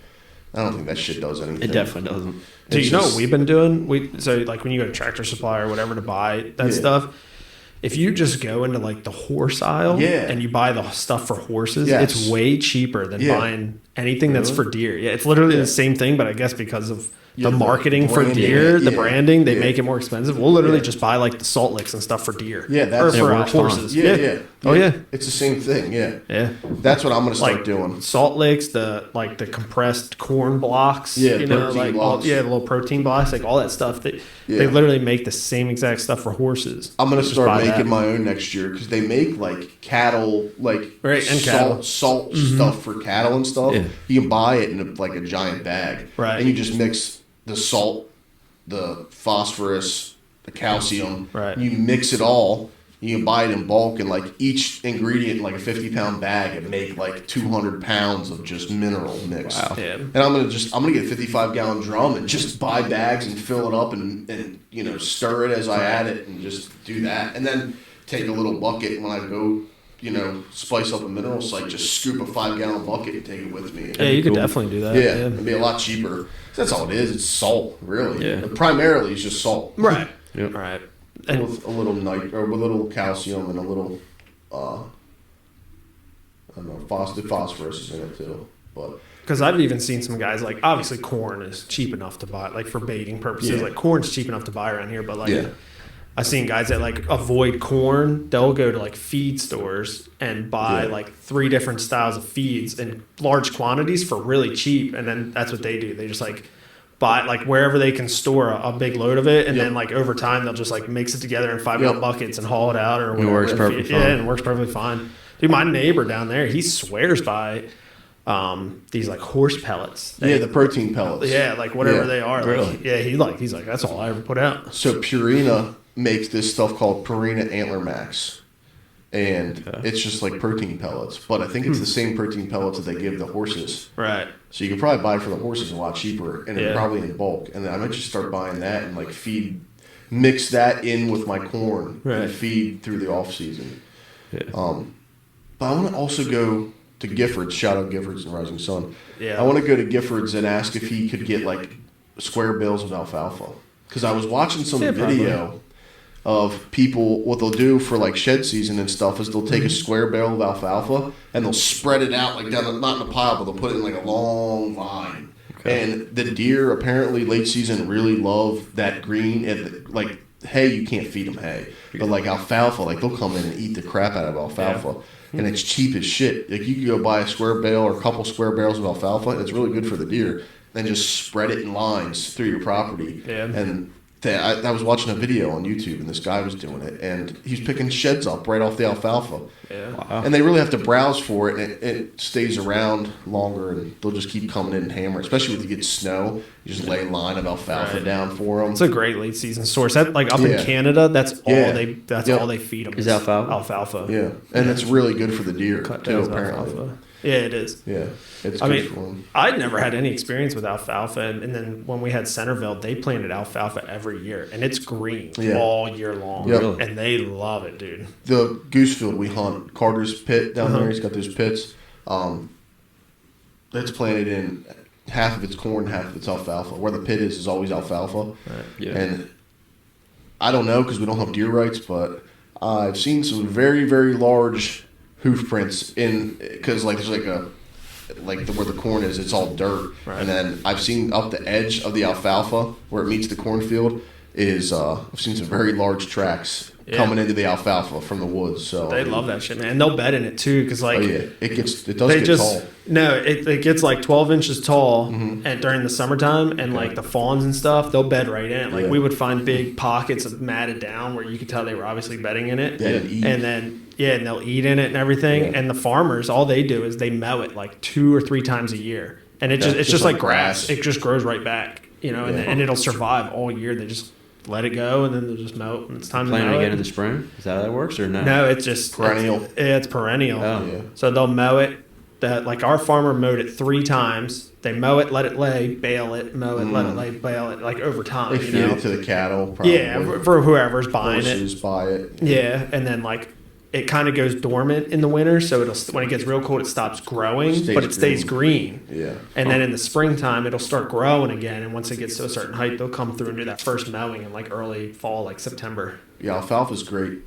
I don't think that shit does anything. It definitely doesn't. Do It's you know what just- we've been doing? So like when you go to Tractor Supply or whatever to buy that stuff, if you just go into like the horse aisle and you buy the stuff for horses, Yes. it's way cheaper than Yeah. buying anything that's for deer. Yeah, it's literally the same thing, but I guess because of the marketing for branding, deer, the yeah. branding, they Yeah. make it more expensive. We'll literally Yeah. just buy like the salt licks and stuff for deer. Yeah, or that's- for It works fine. horses. Yeah. Oh yeah. It's the same thing. Yeah. Yeah. That's what I'm gonna start Like doing. salt licks, the compressed corn blocks, Yeah, you know, protein like blocks. the little protein blocks, like all that stuff. They Yeah. literally make the same exact stuff for horses. I'm gonna Just start buy making that. my own next year because they make like cattle, like Right, and cattle. Mm-hmm. salt stuff for cattle and stuff. Yeah. You can buy it in like a giant bag, Right. And you just mix the salt, the phosphorus, the calcium. Right. You mix it all. You can buy it in bulk, and like each ingredient, in like a 50-pound bag, and make like 200 pounds of just mineral mix. Wow. Yeah. And I'm gonna get a 55-gallon drum and just buy bags and fill it up and you know stir it as I add it and just do that, and then take a little bucket when I go, you know, spice up a mineral site, just scoop a 5-gallon bucket and take it with me. Yeah, you could Cool. definitely do that. Yeah, it'd be a lot cheaper. That's all it is. It's salt, really. Yeah. Primarily, it's just salt. Right. Yep. Right. And With a little or with a little calcium and a little, I don't know, phosphorus is in it too. But because I've even seen some guys like obviously corn is cheap enough to buy, like for baiting purposes. Yeah. Like corn's cheap enough to buy around here, but like Yeah. I've seen guys that like avoid corn. They'll go to like feed stores and buy Yeah. like 3 different styles of feeds in large quantities for really cheap, and then that's what they do. They just like buy like wherever they can store a big load of it, and Yep. then like over time they'll just like mix it together in 5 Yep. gallon buckets and haul it out or whatever. works perfectly Yeah, fine. and it works perfectly fine. Dude, my neighbor down there, he swears by these like horse pellets. yeah, the protein pellets. Yeah, like whatever Yeah. they are. Really? Like, yeah, he's like that's all I ever put out. So Purina makes this stuff called Purina Antler Max, and it's just like protein pellets. But I think it's the same protein pellets that they give the horses. Right. So you can probably buy it for the horses a lot cheaper, and Yeah. probably in bulk. And I might just start buying that and like mix that in with my corn Right. and feed through the off season. Yeah. But I want to also go to Giffords. Shout out Giffords and Rising Sun. Yeah. I want to go to Giffords and ask if he could get like square bales of alfalfa, because I was watching some Yeah, probably. video of people. What they'll do for like shed season and stuff is they'll take a square bale of alfalfa and they'll spread it out like down, not in a pile, but they'll put it in like a long line. And the deer apparently late season really love that green. And like hay, you can't feed them hay, but like alfalfa, like they'll come in and eat the crap out of alfalfa. And it's cheap as shit. Like you could go buy a square bale or a couple square barrels of alfalfa, and it's really good for the deer. Then just spread it in lines through your property. Yeah. And I was watching a video on YouTube, and this guy was doing it, and he's picking sheds up right off the alfalfa. Yeah. Wow. And they really have to browse for it, and it stays around longer, and they'll just keep coming in and hammer. Especially when you get snow, you just lay a line of alfalfa Right. down for them. It's a great late season source. That like up in Yeah. Canada, that's all Yeah. that's Yep. all they feed them Is alfalfa? Alfalfa. Yeah, and it's really good for the deer Cut too. tails Apparently, alfalfa. Yeah, it is. yeah, it's I good mean, for them. I'd never had any experience with alfalfa, and then when we had Centerville, they planted alfalfa every year, and it's green Yeah. all year long, Yep. Really? and they love it, dude. The goose field we hunt, Carter's pit down there. He's got those pits. That's planted in half of it's corn, half of it's alfalfa. Where the pit is always alfalfa. Yeah. And I don't know because we don't have deer rights, but I've seen some very, very large hoof prints in because like there's where the corn is, it's all dirt, Right. and then I've seen up the edge of the alfalfa where it meets the cornfield is I've seen some very large tracks Yeah. coming into the alfalfa from the woods. So They love that shit, man. And they'll bed in it too, because like Oh yeah, it does they get just tall. no, it gets like 12 inches tall, and during the summertime, and like the fawns and stuff, they'll bed right in it. Like Yeah. we would find big pockets of matted down where you could tell they were obviously bedding in it, Yeah, and eat. and then and they'll eat in it and everything. Yeah. And the farmers, all they do is they mow it like 2 or 3 times a year, and it's just just like like grass. grass. It just grows right back. and it'll survive all year. They just let it go, and then they'll just mow it when it's time to Planting mow again it. in the spring? Is that how that works or no? No, it's just Perennial. It's perennial. Oh. Yeah. So they'll mow it. Like our farmer mowed it 3 times. They mow it, let it lay, bale it, mow it, let it lay, bale it, like over time. They feed it to the cattle. Probably. Yeah, for whoever's buying Horses it. buy it. Yeah, and then like it kind of goes dormant in the winter, so when it gets real cold, it stops growing, Stays but it stays green. Yeah. And then in the springtime, it'll start growing again, and once it gets to a certain height, they'll come through and do that first mowing in like early fall, like September. Yeah, alfalfa's great.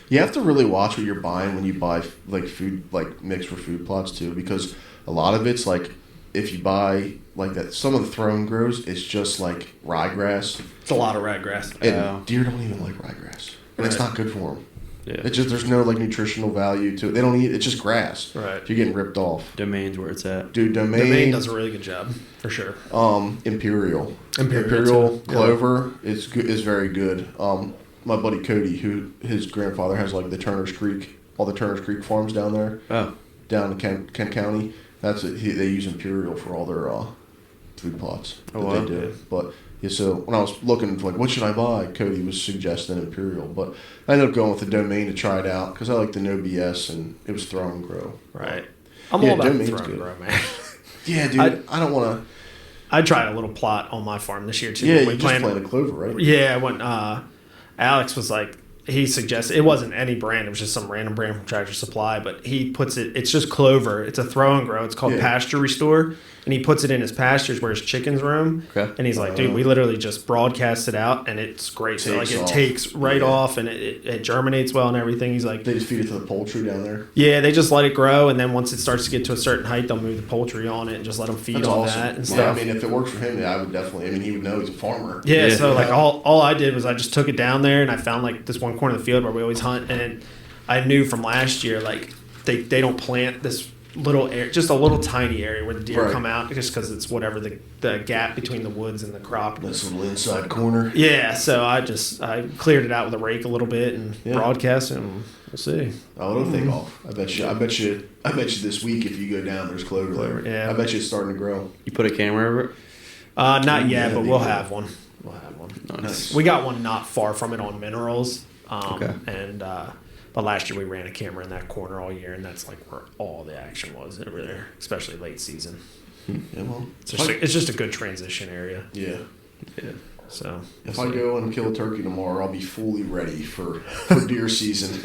You have to really watch what you're buying when you buy like food, like mix for food plots too, because a lot of it's like if you buy like that, some of the throwing grows, it's just like ryegrass, It's a lot of ryegrass. and Yeah. deer don't even like ryegrass, and it's Right. not good for them. Yeah. It's just there's no like nutritional value to it. They don't eat. It's just grass. Right. You're getting ripped off, Domain's where it's at. dude. The Maine Domain, does a really good job, for sure. Imperial, Imperial, too. clover is good. Is very good. My buddy Cody, who his grandfather has like the Turner's Creek, all the Turner's Creek farms down there. Oh. Down in Kent County. That's it. They use Imperial for all their food plots that Oh, wow. they do. But yeah, so when I was looking for like what should I buy, Cody was suggesting Imperial, but I ended up going with the Domain to try it out because I like the No BS and it was throw and grow. Right. I'm Yeah, all about the Domain's throw and good. grow, man. Yeah, dude. I don't want to. I tried a little plot on my farm this year too. Yeah, We you just planted clover, right? Yeah, when Alex was like, he suggested it wasn't any brand; it was just some random brand from Tractor Supply. But he puts it; it's just clover. It's a throw and grow. It's called Yeah. Pasture Restore, and he puts it in his pastures where his chickens roam. Okay. And he's like, dude, we literally just broadcast it out, and it's great. So like, Takes it off. takes right Yeah. off, and it germinates well and everything. He's like, They just feed it to the poultry down there. yeah, they just let it grow, and then once it starts to get to a certain height, they'll move the poultry on it and just let them feed That's on awesome. that and Yeah, stuff. I mean, if it works for him, yeah, I would definitely. I mean, he would know he's a farmer. Yeah, Yeah. so like Yeah. all I did was I just took it down there and I found like this one corner of the field where we always hunt, and I knew from last year like they don't plant this little area, just a little tiny area where the deer Right. come out, just because it's whatever the gap between the woods and the crop. This little inside corner. Yeah, so I cleared it out with a rake a little bit and Yeah. broadcast it, and we'll see. Oh, it'll take off. I bet you this week if you go down, there's clover there. Yeah. I bet you it's starting to grow. You put a camera over it? Not Yeah, yet, but they we'll do. have one. We'll have one. Nice. We got one not far from it on Minerals. Okay. And but last year we ran a camera in that corner all year, and that's like where all the action was over there, especially late season. Yeah, well, It's just a good transition area. yeah. Yeah. So If I go and kill a turkey tomorrow, I'll be fully ready for deer season.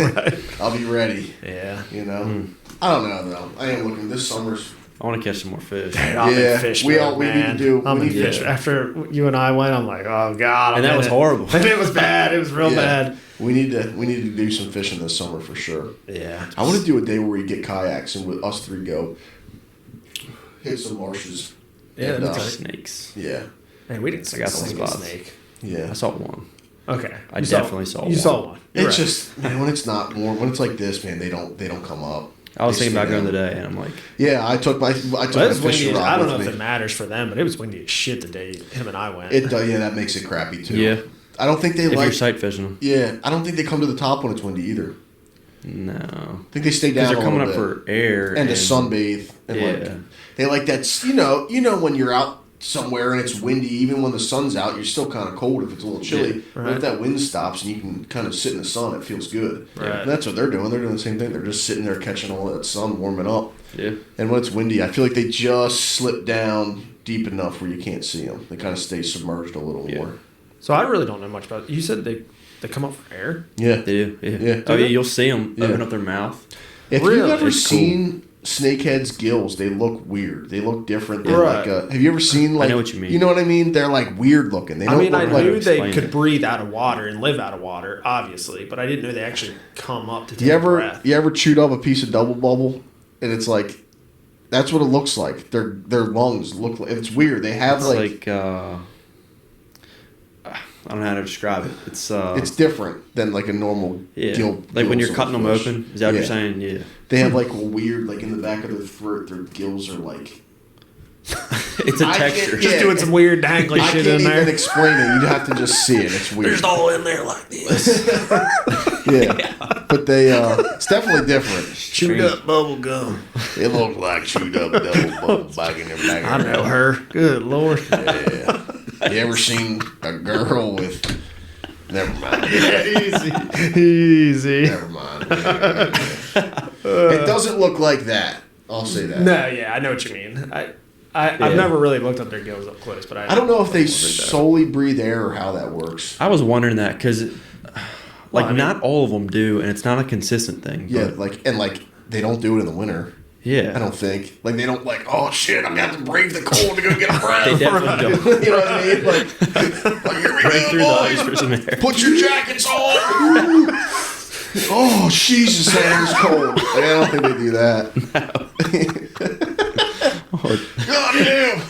I'll be ready. yeah, You know. I don't know though. I am looking. This summer's. I want to catch some more fish. I'm Yeah, in fish we mode, all- we need to man. do- I'm we in need to- fish. After you and I went, I'm like, oh god, And that was horrible. And it was bad. It was real Yeah. bad. We need to do some fishing this summer for sure. Yeah, I want to do a day where we get kayaks and with us 3 go hit some marshes. Yeah, And, that'd be tight. Snakes. yeah, Man, we didn't see I got a some single spots. snake. yeah. I saw one. Okay, I You definitely saw You one. saw one. You're It's right. just man, when it's not warm, when it's like this, man, they don't come up. I was They thinking about stay going down. today, and I'm like, Yeah, I took my But it was fishing windy. rod I don't know with if me. it matters for them, but it was windy as shit the day him and I went. Yeah, that makes it crappy too. yeah. I don't think they If you're like. sight fishing them. Yeah, I don't think they come to the top when it's windy either. No. I think they stay down. Because they're a coming little up bit. for air. and to sunbathe. And Yeah. like, they like that. You know when you're out somewhere and it's windy, even when the sun's out, you're still kind of cold if it's a little chilly. Yeah, But right. if that wind stops and you can kind of sit in the sun, it feels good. Right. And that's what they're doing. They're doing the same thing. They're just sitting there catching all that sun, warming up. Yeah. And when it's windy, I feel like they just slip down deep enough where you can't see them. They kind of stay submerged a little Yeah. more. So I really don't know much about it. You said they come up for air? Yeah. They do. Yeah. Yeah. Oh, yeah. You'll see them Yeah. open up their mouth. If Really? you've ever It's cool. seen snakeheads' gills, they look weird. They look different than Right. have you ever seen like? know what you mean. You know what I mean? They're like weird looking. They I don't mean, I look like. knew they explain could it. breathe out of water and live out of water, obviously, but I didn't know they actually come up to take You a breath. ever chewed up a piece of double bubble, and it's like, that's what it looks like. Their lungs look like it's weird. They have It's like, I don't know how to describe it. it's different than like a normal yeah. gill. Like when gills you're of a cutting them fish. open. Is that what you're Yeah. saying? Yeah. They have like a weird like in the back of their throat. Their gills are like. It's a I can't- texture. Just yeah. doing some weird dangly I shit can't in even there. explain it. You have to just see it. It's weird. all in there like this. Yeah. But they it's definitely different. Chewed up bubble gum. It looks like chewed up double bubble back in their back. I know her. Good lord. Yeah. You ever seen a girl with? Never mind. Easy. Never mind. It doesn't look like that. I'll say that. No, yeah, I know what you mean. I've never really looked at their gills up close, but I don't know if they solely breathe air or how that works. I was wondering that because, Well, I mean- not all of them do, and it's not a consistent thing. Yeah, but they don't do it in the winter. yeah. I don't think. Like, they don't oh shit, I'm gonna have to brave the cold to go get a breath. They definitely don't. You know what I mean? Like here we Break go, through the ice boys. for some air. Put your jackets on. Oh, Jesus, that is cold. I don't think they do that. God damn.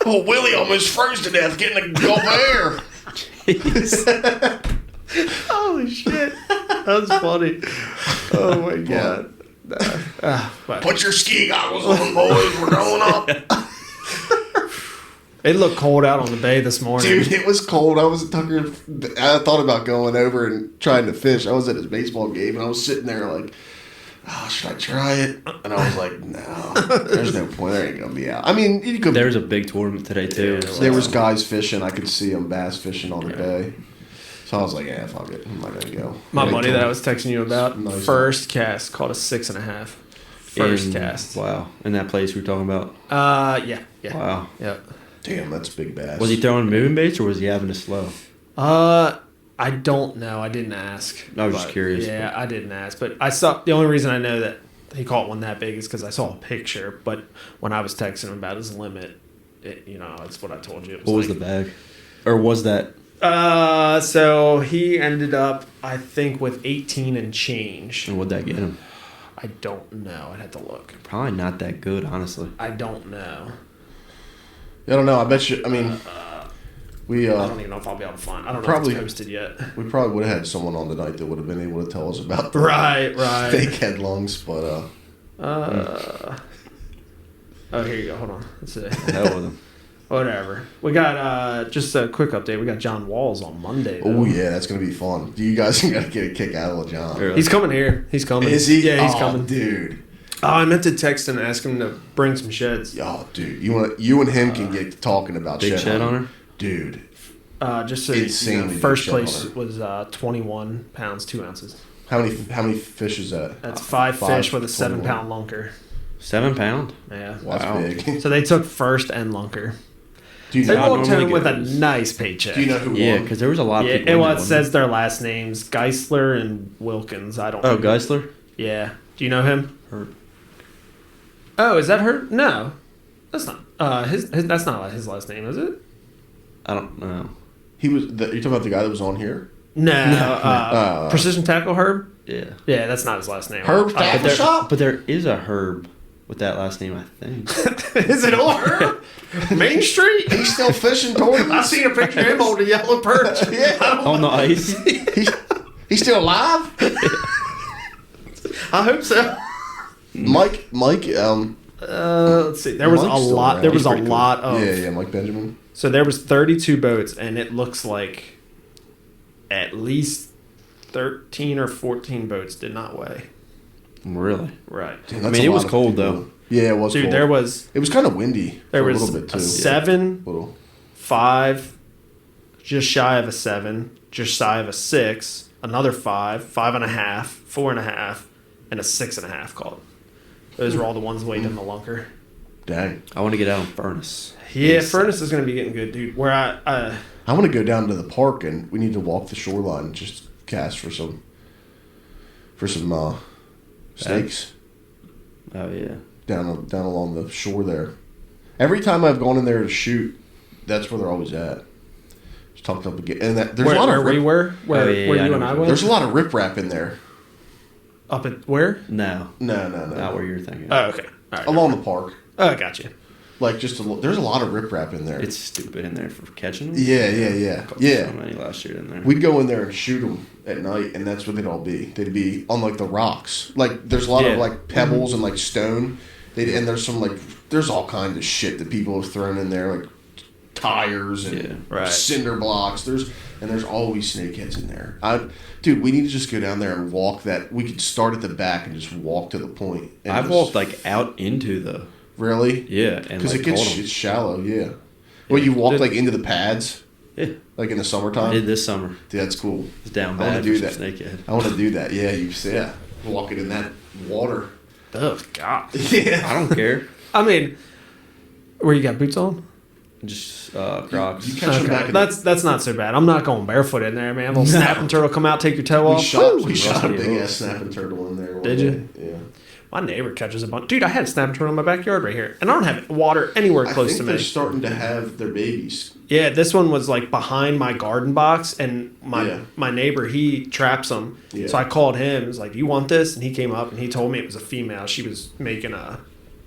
Oh, Willie almost froze to death getting a gulp of air. Holy shit. That's funny. Oh my god. Put your ski goggles on, boys. We're going up. It looked cold out on the bay this morning. Dude, it was cold. I thought about going over and trying to fish. I was at his baseball game, and I was sitting there like, oh, should I try it? And I was like, no, there's no point. There ain't going to be out. I mean, you could. There's a big tournament today, too. Yeah, There was guys fishing. I could see them bass fishing on the bay. So I was like, yeah, fuck it. I'm not going to go. My They buddy told that I me- was texting you about, Nice. first cast, caught a 6.5. First cast. Wow. In that place we were talking about. Yeah. Wow. Yep. Damn, that's big bass. Was he throwing moving baits or was he having to slow? I don't know. I didn't ask. I was just But, curious. Yeah, I didn't ask. But I saw, the only reason I know that he caught one that big is because I saw a picture. But when I was texting him about his limit, it's what I told you. It What was the bag? Or was that? So he ended up, I think, with 18 and change. And what'd that get him? I don't know. I'd have to look. Probably not that good, honestly. I don't know. I don't know. I bet you. I mean, we I don't even know if I'll be able to find. I don't know Probably- if it's posted yet. we probably would have had someone on tonight that would have been able to tell us about the Right. fake headlongs, but Oh, here you go. Hold on. Let's see. Hell with him. Whatever. We got just a quick update. We got John Walls on Monday. Though. oh yeah, that's gonna be fun. You guys are gonna get a kick out of John. Really? He's coming here. He's coming. Is he? Yeah, he's Oh, coming. dude. Oh, I meant to text him and ask him to bring some sheds. Oh, dude. You and him can get talking about Big shed on her? dude. Just so Insanely big first shed place on her. was 21 pounds 2 ounces. How many fish is that? That's five fish with a 7 21. pound lunker. 7 pound? Yeah. That's Wow. big. So they took first and lunker. Do you They know? walked normally home with a goes. nice paycheck. Do you know who Yeah, won? because there was a lot of Yeah, people. and in well, that it one. says their last names, Geisler and Wilkins. I don't Oh, know. Geisler? Yeah. Do you know him? Her. Oh, is that her? No. That's not. His that's not his last name, is it? I don't know. He was. You're talking about the guy that was on here? No. Precision Tackle Herb? Yeah. Yeah, that's not his last name. Herb But Tackle there, Shop? but there is a Herb with that last name, I think. Is it on Herb? Main Street? He's still fishing I tournaments. seen a picture of him on the yellow perch. Yeah. On the ice. He's still alive. I hope so. Mike. Let's see. There was Mike's a still lot. around. There was He's a pretty cool. lot of. Yeah, Mike Benjamin. So there was 32 boats, and it looks like at least 13 or 14 boats did not weigh. Really? Right. Damn, I that's mean, a it lot was of cold, people. though. Yeah, it was. Dude, cold. there was It was kind of windy. there for was a little bit too. a 7, Little. 5, just shy of a 7, just shy of a 6, another 5, 5.5, 4.5, and a 6.5 called. Those were all the ones weighed in the lunker. Dang. I want to get out on Furnace. Yeah, Furnace is going to be getting good, dude. Where I want to go down to the park and we need to walk the shoreline and just cast for some snakes Oh, yeah. down along the shore there. Every time I've gone in there to shoot, that's where they're always at. Just talked up again, and there's where, a lot where of we were, where, Oh, yeah, where yeah, I you know and I what were. there's a lot of riprap in there. Up at where? No. No, Not where you're thinking. Oh, okay. All right. along the park. Oh, gotcha. Like there's a lot of riprap in there. It's stupid in there for catching them. Yeah. So many last year in there. We'd go in there and shoot them at night, and that's what they'd all be. They'd be on like the rocks. Like there's a lot of Yeah. like pebbles and like stone. And there's some there's all kinds of shit that people have thrown in there, like tires and Yeah. Right. cinder blocks. There's always snakeheads in there. Dude, we need to just go down there and walk that. We could start at the back and just walk to the point. And I've just- walked like out into the really, and because like, it gets caught 'em. it's shallow. Yeah, Well, you walked like into the pads, Yeah. like in the I summertime. did this summer. Dude, that's cool. It's down I wanna bad do for that. some snakehead. I want to do that. Yeah, walking in that water. Oh God. Yeah. I don't care. I mean, where you got boots on? Just Crocs. You catch them back Okay, in that's not so bad. I'm not going barefoot in there, man. A little snapping turtle come out, take your toe We off. shot, Woo! we shot a rusty big ass hooks. snapping turtle in there. One Did you? day. Yeah. My neighbor catches a bunch. Dude, I had a snapping turtle in my backyard right here, and I don't have water anywhere I close think to they're me. starting to have their babies. Yeah, this one was like behind my garden box, and Yeah. my neighbor, he traps them. Yeah. So I called him. He was like, "You want this?" And he came up and he told me it was a female. She was making a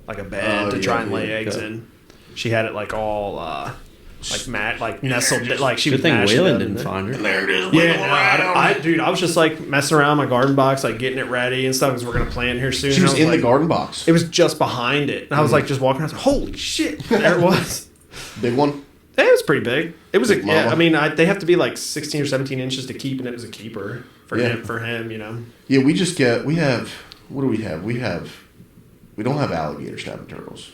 bed Oh, to yeah, try and yeah, lay eggs okay. in. She had it like all like nestled, like she Good was thing mashing Waylon it in didn't there. find her. There it is. Yeah, no, dude, I was just like messing around my garden box, like getting it ready and stuff because we're gonna plant here soon. She was And I in like, the garden box. It was just behind it, and I was like just walking around. I was like, holy shit! There it was. Big one. It was pretty big. It was Big yeah. mama. I mean, they have to be like 16 or 17 inches to keep, and it was a keeper for Yeah. him. For him, you know. Yeah, we have. What do we have? We don't have alligator snapping turtles.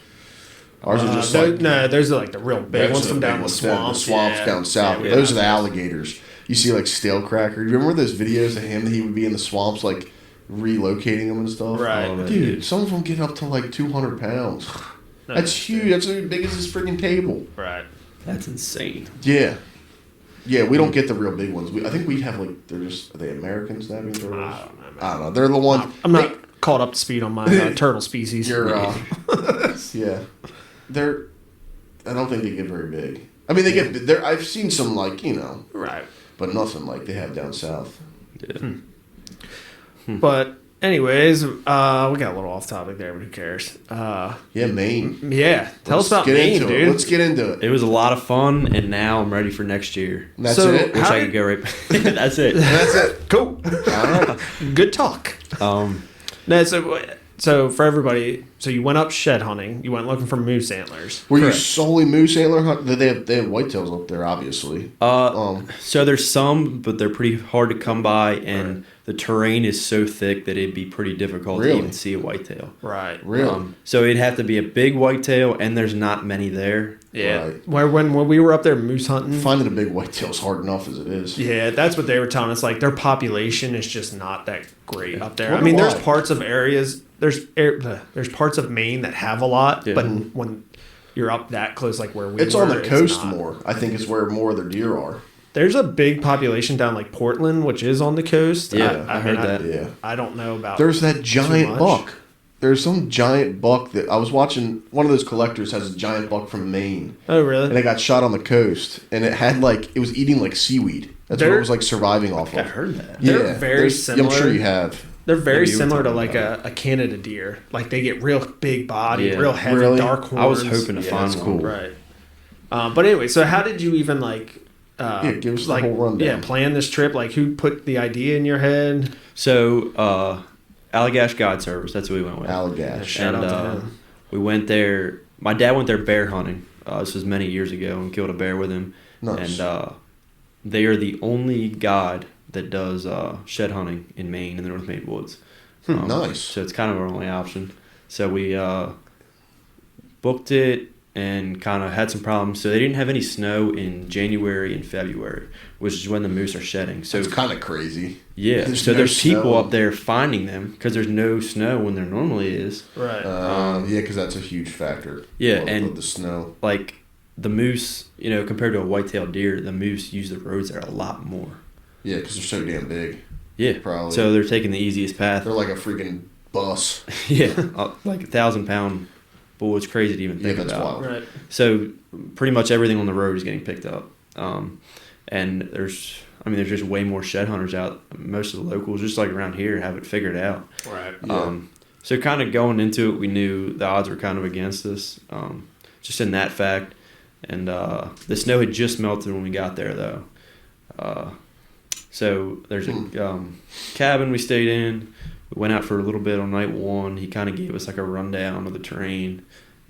Ours are just like no, there's like the real big those ones are from the down big the ones down swamps. The swamps yeah. down south. Yeah, we Those are have the alligators. You see like Stale Cracker. Do you remember those videos of him that he would be in the swamps like relocating them and stuff? Right. Oh, man. Dude, some of them get up to like 200 pounds. No, That's huge. That's as big as this freaking table. Right. That's insane. Yeah. Yeah, we don't get the real big ones. I think we have like are they American snapping turtles? I don't know, man. I don't know. They're the ones. I'm not caught up to speed on my turtle species. You're yeah. They're. I don't think they get very big. I mean, they get. There. I've seen some like right. but nothing like they have down south. Yeah. But anyways, we got a little off topic there, but who cares? Yeah, Maine. Yeah. Tell us Let's about get Maine, into it. dude. Let's get into it. It was a lot of fun, and now I'm ready for next year. And that's So- it. Wish How I did- could go right. That's it. That's it. Cool. All right. Good talk. No, so for everybody, so you went up shed hunting. You went looking for moose antlers. Were you Correct. solely moose antler hunt? They have whitetails up there, obviously. So there's some, but they're pretty hard to come by, and the terrain is so thick that it'd be pretty difficult Really? to even see a whitetail. Right. Really? So it'd have to be a big whitetail, and there's not many there. Yeah. Right. Where when we were up there moose hunting. Finding a big whitetail is hard enough as it is. Yeah, that's what they were telling us. Like their population is just not that great up there. I Wonder mean, there's why. parts of areas. There's parts of Maine that have a lot, Yeah. but when you're up that close, like where we It's were, on the coast not. more. I think is where more of their deer are. There's a big population down like Portland, which is on the coast. Yeah, I heard that. Yeah. I don't know about. There's that giant much. buck. There's some giant buck that I was watching. One of those collectors has a giant buck from Maine, Oh and really? it got shot on the coast, and it had like it was eating like seaweed. That's what They're- it was like surviving off I of. heard that. They're very there's- I'm sure similar. you have. They're very Maybe you were similar to talking like about a Canada deer. Like they get real big body, Yeah. real heavy, Really? dark horns. I was hoping to Yeah, find that's one. cool. Right. But anyway, so how did you even like? Yeah, give us the like, whole rundown. Yeah, plan this trip. Like, who put the idea in your head? So Allagash Guide Service, that's what we went with. Allagash. Shout And, out to him. We went there. My dad went there bear hunting. This was many years ago, and killed a bear with him. Nice. And they are the only guide that does shed hunting in Maine in the North Maine woods. Nice. So it's kind of our only option. So we booked it and kind of had some problems. So they didn't have any snow in January and February, which is when the moose are shedding. So It's kind of crazy. yeah, There's so no there's people snow. up there finding them because there's no snow when there normally is. Right. Yeah, because that's a huge factor. Yeah, Of and- the snow. Like the moose, compared to a white-tailed deer, the moose use the roads there a lot more. Yeah, because they're so damn big. Yeah, Probably. So they're taking the easiest path. They're like a freaking bus. Yeah, like 1,000-pound bull. It's crazy to even Yeah, think that's about. wild. right. So pretty much everything on the road is getting picked up, and there's just way more shed hunters out. Most of the locals, just like around here, have it figured out. Right. Yeah. So kind of going into it, we knew the odds were kind of against us, just in that fact. And the snow had just melted when we got there, though. So there's a cabin we stayed in. We went out for a little bit on night one. He kind of gave us like a rundown of the terrain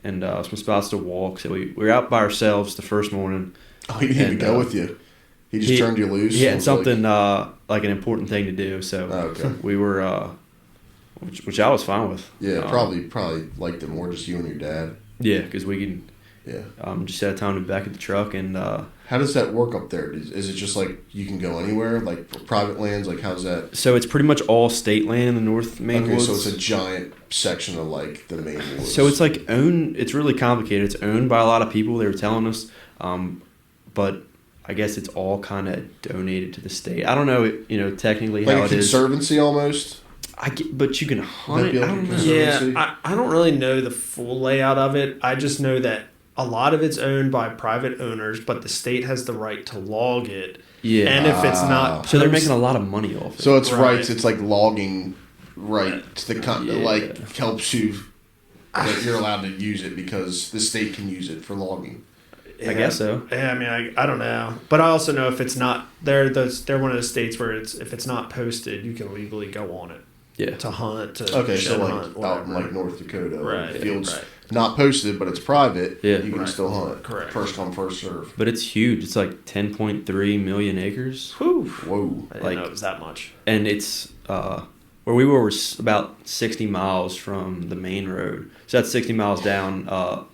and some spots to walk. So we were out by ourselves the first morning. Oh, he didn't even And, go with you. He just he- turned you loose. He had and was something like an important thing to do. So Oh, okay. we were, which I was fine with. Yeah, probably liked it more just you and your dad. Yeah, because we can. Yeah. Just set a time to be back at the truck, and How does that work up there? Is it just like you can go anywhere, like for private lands? Like how's that? so it's pretty much all state land in the North Maine Okay, Woods. so it's a giant section of like the main woods. So it's like owned. It's really complicated. It's owned by a lot of people. They were telling us, but I guess it's all kind of donated to the state. I don't know. Technically like how a it is. conservancy almost. But you can hunt That'd be it. like I a don't know. conservancy. Yeah, I don't really know the full layout of it. I just know that a lot of it's owned by private owners, but the state has the right to log it. Yeah. And if it's not, So they're making a lot of money off it. So it's Right. rights. It's like logging rights. The Yeah. like helps you that you're allowed to use it because the state can use it for logging. I guess so. Yeah, I mean, I don't know, but I also know if it's not, they're one of the states where if it's not posted, you can legally go on it Yeah. to hunt. To Okay, so shed like hunt, out in whatever. like North Dakota, Right, like fields right. not posted, but it's private. Yeah. you can Right. still hunt. Correct. First come, first serve. But it's huge. It's like 10.3 million acres, Whew. Whoa. I didn't Like- know it was that much. and it's where we were was about 60 miles from the main road. So that's 60 miles down,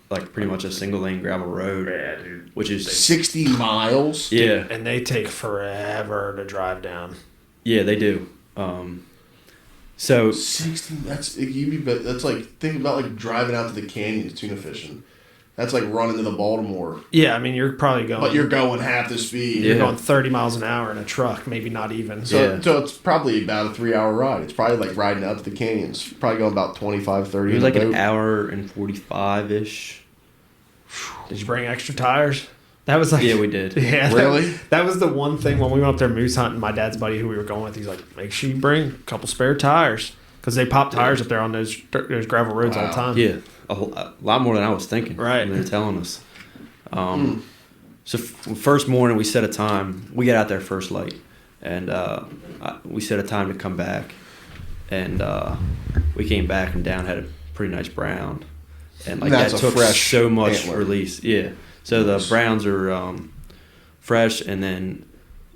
like pretty much a single lane gravel road, Yeah, dude. which is 60 miles. yeah, And they take forever to drive down. yeah, they do. So 60. That's like think about like driving out to the canyons tuna fishing. That's like running to the Baltimore, Yeah, I mean, you're probably going. but you're going half the speed. Yeah. You're going 30 miles an hour in a truck, maybe not even. So, Yeah. so it's probably about a 3 hour ride. It's probably like riding out to the canyons. Probably going about 25, 30 it was in a like an boat. hour and 45 ish. Did you bring extra tires? That was like Yeah, we did. Yeah, Really? That was the one thing when we went up there moose hunting. My dad's buddy, who we were going with, he's like, "Make sure you bring a couple spare tires because they pop tires up there on those gravel roads all the Wow. time." Yeah, a lot more than I was thinking. Right. When they were telling us. So first morning we set a time. We got out there first light, and we set a time to come back, and we came back and down had a pretty nice brown, and like That's that a took fresh so much antler. release. Yeah. So the browns are fresh, and then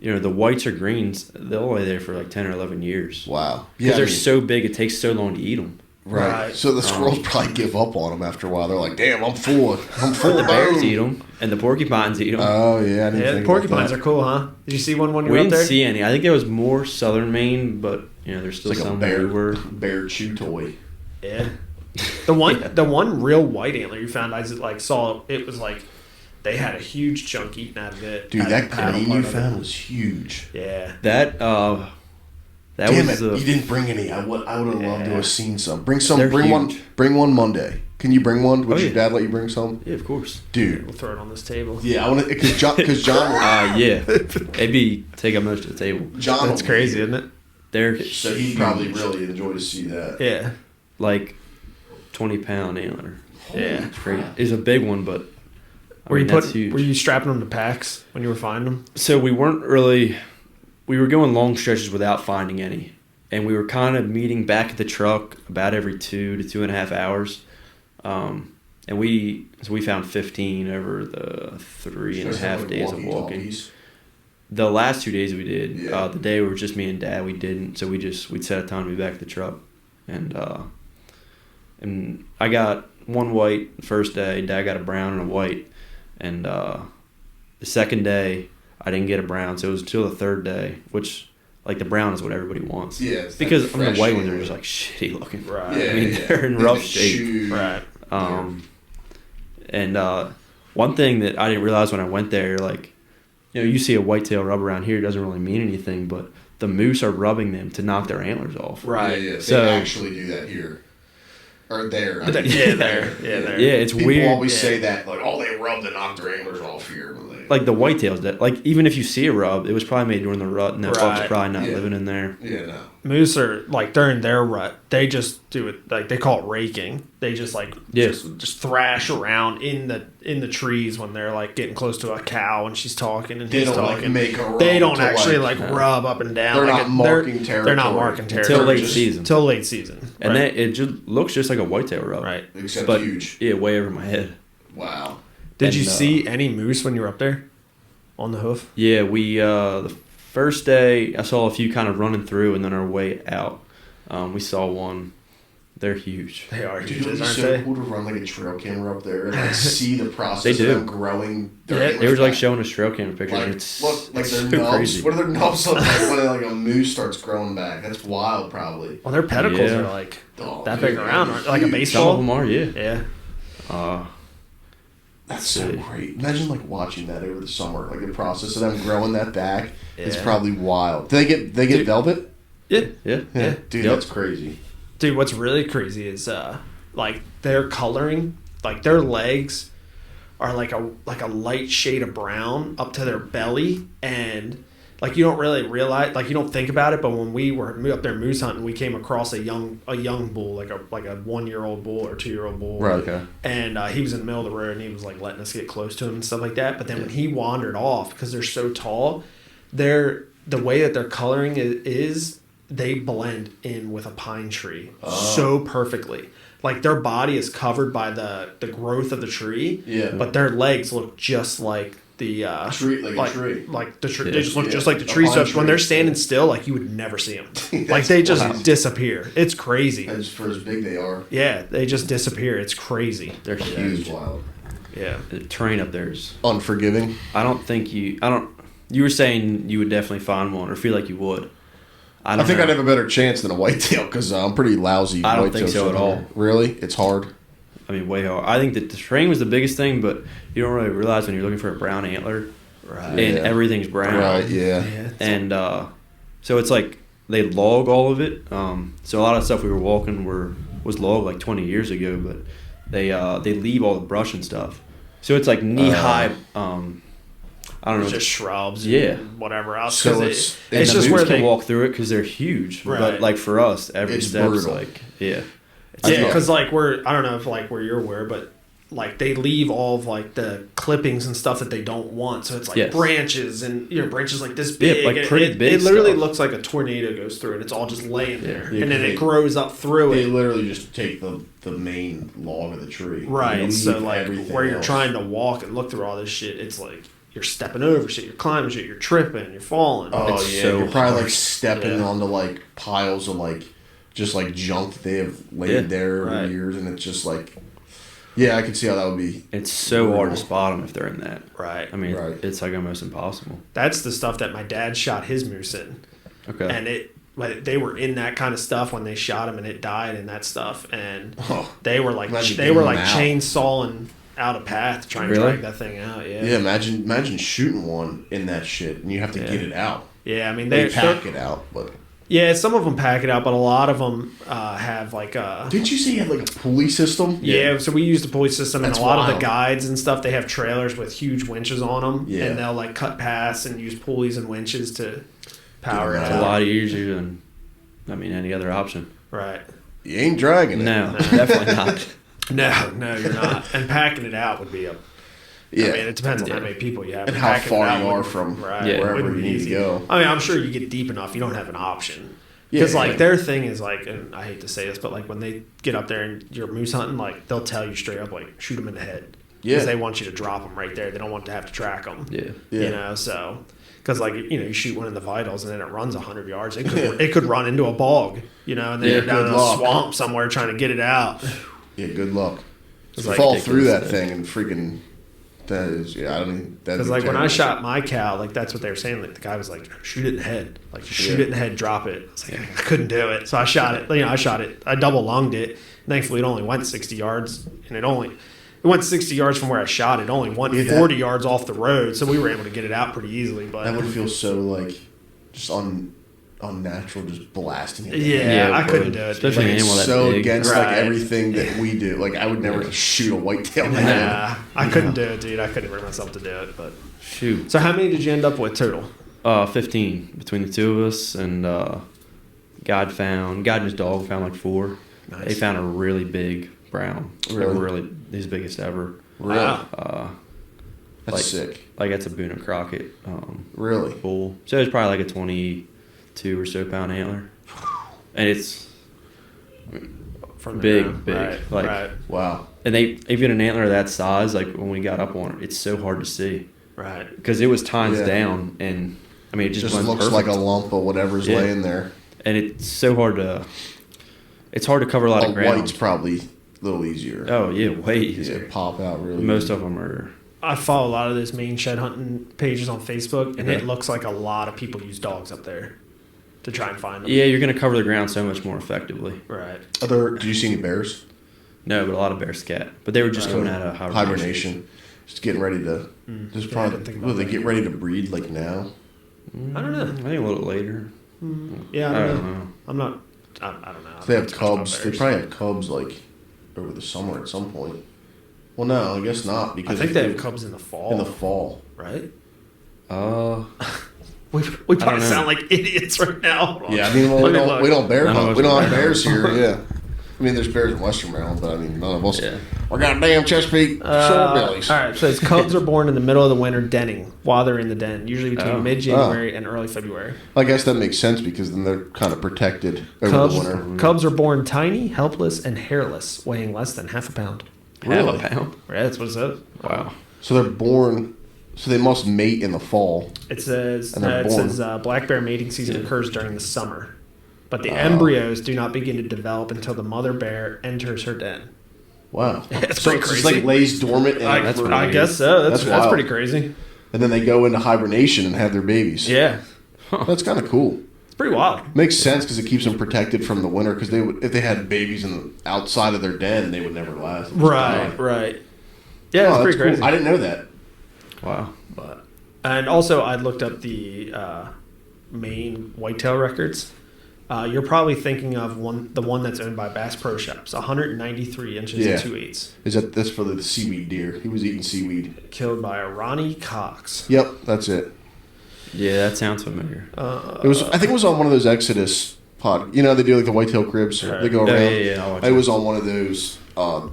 the whites or greens. They'll only there for like 10 or 11 years. Wow. Because I they're mean, so big, it takes so long to eat them. right. Right. So the squirrels probably give up on them after a while. They're like, "Damn, I'm full. I'm full." The of bears bone." eat them, and the porcupines eat them. Oh yeah, I didn't Yeah, think the about porcupines that. are cool, huh? Did you see one when you We were up didn't there? see any. I think there was more southern Maine, but there's still It's like a some bear, where we were. bear chew toy. Yeah. The one real white antler you found, I just, like saw it was like they had a huge chunk eaten out of it. Dude, out of that the paddle green part you of it. found was huge. Yeah. That Damn was it! the You didn't bring any. I would have loved to Yeah. have seen some. Bring some. They're Bring one. huge. Bring one Monday. Can you bring one? Would Oh, your yeah. dad let you bring some? yeah, of course. Dude. We'll throw it on this table. Yeah, I want to because John. Yeah, it'd be take up most of the table. John. That's crazy, isn't it? They're So he'd probably really enjoy to see that. Yeah. like 20-pound antler. Yeah. It's great. It's a big one, but Were you that's huge. Were you strapping them to packs when you were finding them? So we weren't really. We were going long stretches without finding any, and we were kind of meeting back at the truck about every 2 to 2.5 hours. And we found 15 over the 3.5 days of walking. The last 2 days we did. Yeah. The day we were just me and Dad, we didn't. So we'd set a time to be back at the truck, and I got one white the first day. Dad got a brown and a white, and the second day I didn't get a brown. So it was until the third day, which like the brown is what everybody wants. Yeah, it's because that I mean, the fresh white ones are antler. just like shitty looking. Right. Yeah, I mean, yeah. they're in They rough get shape. chewed. Right. And one thing that I didn't realize when I went there, like, you see a whitetail rub around here, it doesn't really mean anything, but the moose are rubbing them to knock their antlers off. Right. Yeah, yeah. So- They actually do that here. Or there. I mean. Yeah, there. Yeah, there. Yeah, it's People weird. always Yeah. say that, like, oh, they rub to knock their antlers off here. When they, Like the whitetails, that like even if you see a rub, it was probably made during the rut, and that buck's Right. probably not Yeah. living in there. yeah, no. Moose are like during their rut, they just do it like they call it raking. They just like Yeah. just thrash around in the trees when they're like getting close to a cow and she's talking and They he's don't like talking. make a rub. They don't to, actually like, like rub up and down. They're like not marking They're not territory. marking Until territory late just- season. Till late season, And right. it just looks just like a whitetail rub. Right. except But huge. yeah, way over my head. Wow. Did you and, see any moose when you were up there on the hoof? Yeah, we the first day I saw a few kind of running through, and then our way out, we saw one They're huge. They are Dude, huge, it would be aren't so they? cool to run like a trail camera up there and like see the process They do. of them growing. Their Yeah, antlers They were like back. showing us trail camera pictures. Like, and it's look, like it's their so nubs. crazy. What are their nubs look like when like a moose starts growing back? That's wild, probably. Well, their pedicles Yeah. are like Oh, that dude, big around, that'd be like a huge. baseball. Some of them are, yeah. Yeah. That's so Sick. great. Imagine like watching that over the summer, like the process of them growing that back. It's Yeah. probably wild. Do they get velvet? Yeah. Yeah. Yeah, dude, Yep. that's crazy. Dude, what's really crazy is like their coloring, like their legs are like a light shade of brown up to their belly, and like you don't really realize, like you don't think about it, but when we were up there moose hunting, we came across a young bull, like a 1-year-old bull or 2-year-old bull, Right. Okay. and he was in the middle of the road and he was like letting us get close to him and stuff like that. But then when he wandered off, because they're so tall, the way that their coloring is they blend in with a pine tree so perfectly. Like their body is covered by the growth of the tree, Yeah. but their legs look just like the Tree, like a tree. like the tree. Yeah. They just look Yeah. just like the A tree. So pine when they're tree. standing still, like you would never see them. like That's they just wild. disappear. It's crazy. As for as big they are, Yeah, they just disappear. It's crazy. They're that huge. is wild. Yeah. The terrain up there is. Unforgiving. I don't think you. I don't. You were saying you would definitely find one or feel like you would. I don't think know. I'd have a better chance than a whitetail because I'm pretty lousy. I don't whitetail think so stuff at all. here. Really, it's hard. I mean, way hard. I think that the terrain was the biggest thing, but you don't really realize when you're looking for a brown antler, Right. and Yeah. everything's brown. Right? Yeah. And so it's like they log all of it. So a lot of stuff we were walking was logged like 20 years ago, but they leave all the brush and stuff. So it's like knee high. I don't know. Just shrubs, Yeah. and whatever else. So 'cause it's- And it's the just moose where can they walk through it because they're huge. Right. But like for us, every It's step's brutal. like yeah. yeah, Yeah. because like I don't know if like where you're aware, but like they leave all of like the clippings and stuff that they don't want. So it's like Yes. branches and branches like this Yeah, big. like and pretty it, big It literally stuff. looks like a tornado goes through it. It's all just laying there, Yeah, and then 'cause it they- grows up through They it. literally just take the main log of the tree. Right. They So leave like everything where you're else. trying to walk and look through all this shit, it's like you're stepping over shit, you're climbing shit, you're tripping, you're falling. Oh It's yeah, so you're probably like harsh. stepping Yeah. onto like piles of like just like junk that they have laid Yeah. there over Right. years, and it's just like, yeah, I can see how that would be. It's so hard to Brutal. spot them if they're in that. Right. I mean, Right. it's like almost impossible. That's the stuff that my dad shot his moose in. Okay. And like, they were in that kind of stuff when they shot him and it died in that stuff, and Oh, they were like imagine they were getting like them out. chainsawing out a path trying to Really? drag that thing out. Yeah. yeah. Imagine shooting one in that shit, and you have to Yeah. get it out. Yeah, I mean They they're pack it out, but yeah, some of them pack it out, but a lot of them have like didn't you say you had like a pulley system? yeah, so we use the pulley system, and That's a lot of wild. the guides and stuff, they have trailers with huge winches on them, Yeah. and they'll like cut paths and use pulleys and winches to power it Get It's them a out. lot easier than, I mean, any other option. Right. You ain't dragging it. No, definitely not. No, you're not. And packing it out would be a. Yeah. I mean, it depends on how Yeah. many people you have. And how Packing it far out you are wouldn't- from right, Yeah. it wherever wouldn't you be need to easy. go. I mean, I'm sure you get deep enough, you don't have an option. Yeah, Because like yeah. their thing is like, and I hate to say this, but like when they get up there and you're moose hunting, like they'll tell you straight up, like shoot them in the head. Yeah. Because they want you to drop them right there. They don't want to have to track them. Yeah. Yeah. You know, so because like you shoot one in the vitals and then it runs 100 yards, it could run into a bog. You know, and then Yeah, you're down good in a luck. swamp somewhere trying to get it out. Yeah, good luck. It's You like fall through that ridiculous. thing and freaking. That is, yeah, I don't even. Because like when I shot my cow, like that's what they were saying. Like the guy was like, shoot it in the head, like just shoot Yeah. it in the head, drop it. I was like, I couldn't do it, so I shot it. I shot it. I double lunged it. Thankfully, it only went 60 yards, and it went 60 yards from where I shot it. Only went Yeah, that- 40 yards off the road, so we were able to get it out pretty easily. But That would feel so like just unnatural, just blasting it. yeah, Yeah, I it couldn't would. do it. Especially dude. an It's animal that so big. against Right. like everything that we do. Like I would never shoot a whitetail. in the head. Nah, I couldn't do it, dude. I couldn't bring myself to do it. But Shoot. so, how many did you end up with total? 15 between the two of us, and God and his dog found like 4. Nice. They found a really big brown. Really? His biggest ever. Really? Wow. That's like- sick. Like that's a Boone and Crockett Really? bull. So it's probably like a 22 or so pound antler, and it's From the big, ground. big. Right, Like- right, Wow. and they even an antler that size. Like when we got up on it, it's so hard to see right. because it was tines Yeah. down, and I mean it just, Just blends looks perfect. like a lump of whatever's Yeah. laying there. And it's so hard to it's hard to cover a lot A of ground. white's probably a little easier. Oh yeah, way Yeah, easier. pop out really. Most of them are. I follow a lot of those main shed hunting pages on Facebook, and Okay. it looks like a lot of people use dogs up there to try and find them. Yeah, you're gonna cover the ground so much more effectively. Right. Did you see any bears? No, but a lot of bear scat. But they were just coming out of Hibernation. Just getting ready to. Just Yeah, I didn't think probably. Will about they that get either. ready to breed like now? I don't know. I think a little later. Yeah, I don't know. I'm not. I don't know. I They have don't know too much about cubs. They bears. probably have cubs like over the summer at some point. Well, no, I guess not I because think they have cubs in the fall. in the fall. right? Uh, We don't probably know. sound like idiots right now. Yeah, I mean, well, Let we me don't look. we don't bear None of hunt. us We don't are have bear bears here. Yeah, I mean, there's bears in Western Maryland, but I mean, none of us. Yeah. We're goddamn Chesapeake shortbellies. All right, so it's cubs are born in the middle of the winter denning while they're in the den, usually between Oh. mid-January and early February. I guess that makes sense because then they're kind of protected over Cubs, the winter. cubs are born tiny, helpless, and hairless, weighing less than half a pound. Really? half a pound. Right, that's what it says. Wow. So they're born. So they must mate in the fall. It says And they're black bear mating season occurs during the summer, but the embryos do not begin to develop until the mother bear enters her den. Wow. It's So pretty it's just crazy. like lays dormant. And, That's I pretty guess so. That's That's wild. pretty crazy. and then they go into hibernation and have their babies. Yeah, That's kind of cool. it's pretty wild. Makes sense because it keeps them protected from the winter. Because if they had babies in the outside of their den, they would never last. Right. Yeah, it's Oh, pretty that's crazy. cool. I didn't know that. Wow. But and also I looked up the Maine whitetail records. You're probably thinking of the one that's owned by Bass Pro Shops, 193 inches Yeah. and 2/8, That's for the seaweed deer. He was eating seaweed. killed by a Ronnie Cox. Yep, that's it. Yeah, that sounds familiar. It was. I think it was on one of those Exodus pod. You know, they do like the whitetail cribs. They go Yeah, around. yeah, I'll watch It it. was on one of those.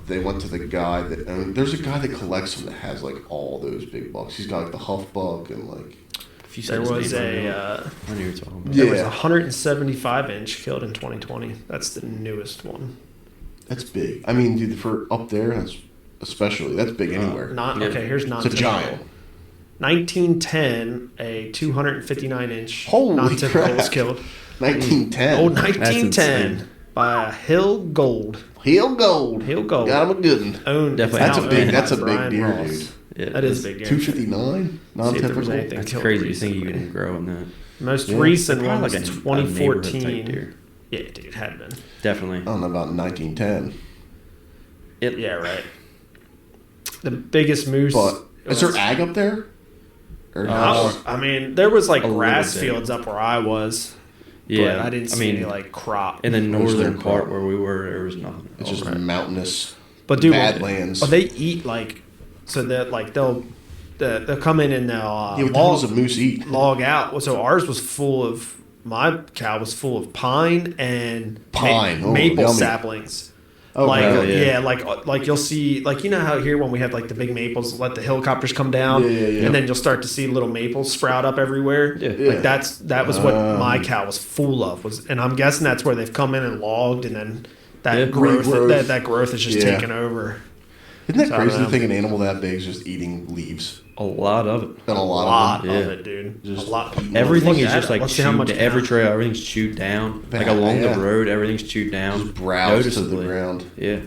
They went to the guy that owned. There's a guy that collects them that has like all those big bucks. He's got like the Huff Buck and like. If you There said was his name, a I knew you were talking about. there was Yeah. a 175 inch killed in 2020. That's the newest one. That's big. I mean, dude, for up there, that's especially that's big anywhere. Not Yeah. okay. Here's non. It's a giant. 1910, a 259 inch Holy non-typical crap. was killed. 1910. Oh, That's 1910 insane. by a Hill Gold. Hill Gold. Hill Gold. Got him a good one. Owned. Definitely it's That's now a big- owned by that's a big Brian deer, Ross. dude. Yeah, That is big deer. 259. See if there was Non-typical. anything That's killed crazy. You think you recently. can grow in that? Most Yeah. recent They're one probably was like a neighborhood type 2014. deer. Yeah, dude, it had been. Definitely. I don't know about 1910. Yeah, right. The biggest moose. But is there was- ag up there? Or I mean, there was like A little grass bit. fields up where I was. Yeah, But I didn't see any like crop. in the Most of northern them part crop. where we were, there was nothing. it's just Right. mountainous But dude, badlands. Oh, they eat like so that like they'll come in and they'll yeah, what the hell does a moose eat? log out. So ours was full of my cow was full of pine and Pine. Oh, maple yummy. saplings. Oh, like hell yeah. yeah, like you'll see like you know how here when we have like the big maples, let the helicopters come down, Yeah. and then you'll start to see little maples sprout up everywhere. Yeah. Yeah. Like that was what my cow was full of was, and I'm guessing that's where they've come in and logged, and then that Yeah. growth Regrowth. that growth is just Yeah. taken over. Isn't that So I crazy don't to know. think an animal that big is just eating leaves? A lot of it. And a A lot, lot of them. of Yeah. it, dude. Just a lot. eating Everything Look is at just it. like Let's see how chewed. much Every now. trail, everything's chewed down. Like Yeah, along yeah. the road, everything's chewed down. Just browse to the noticeably. ground. Yeah,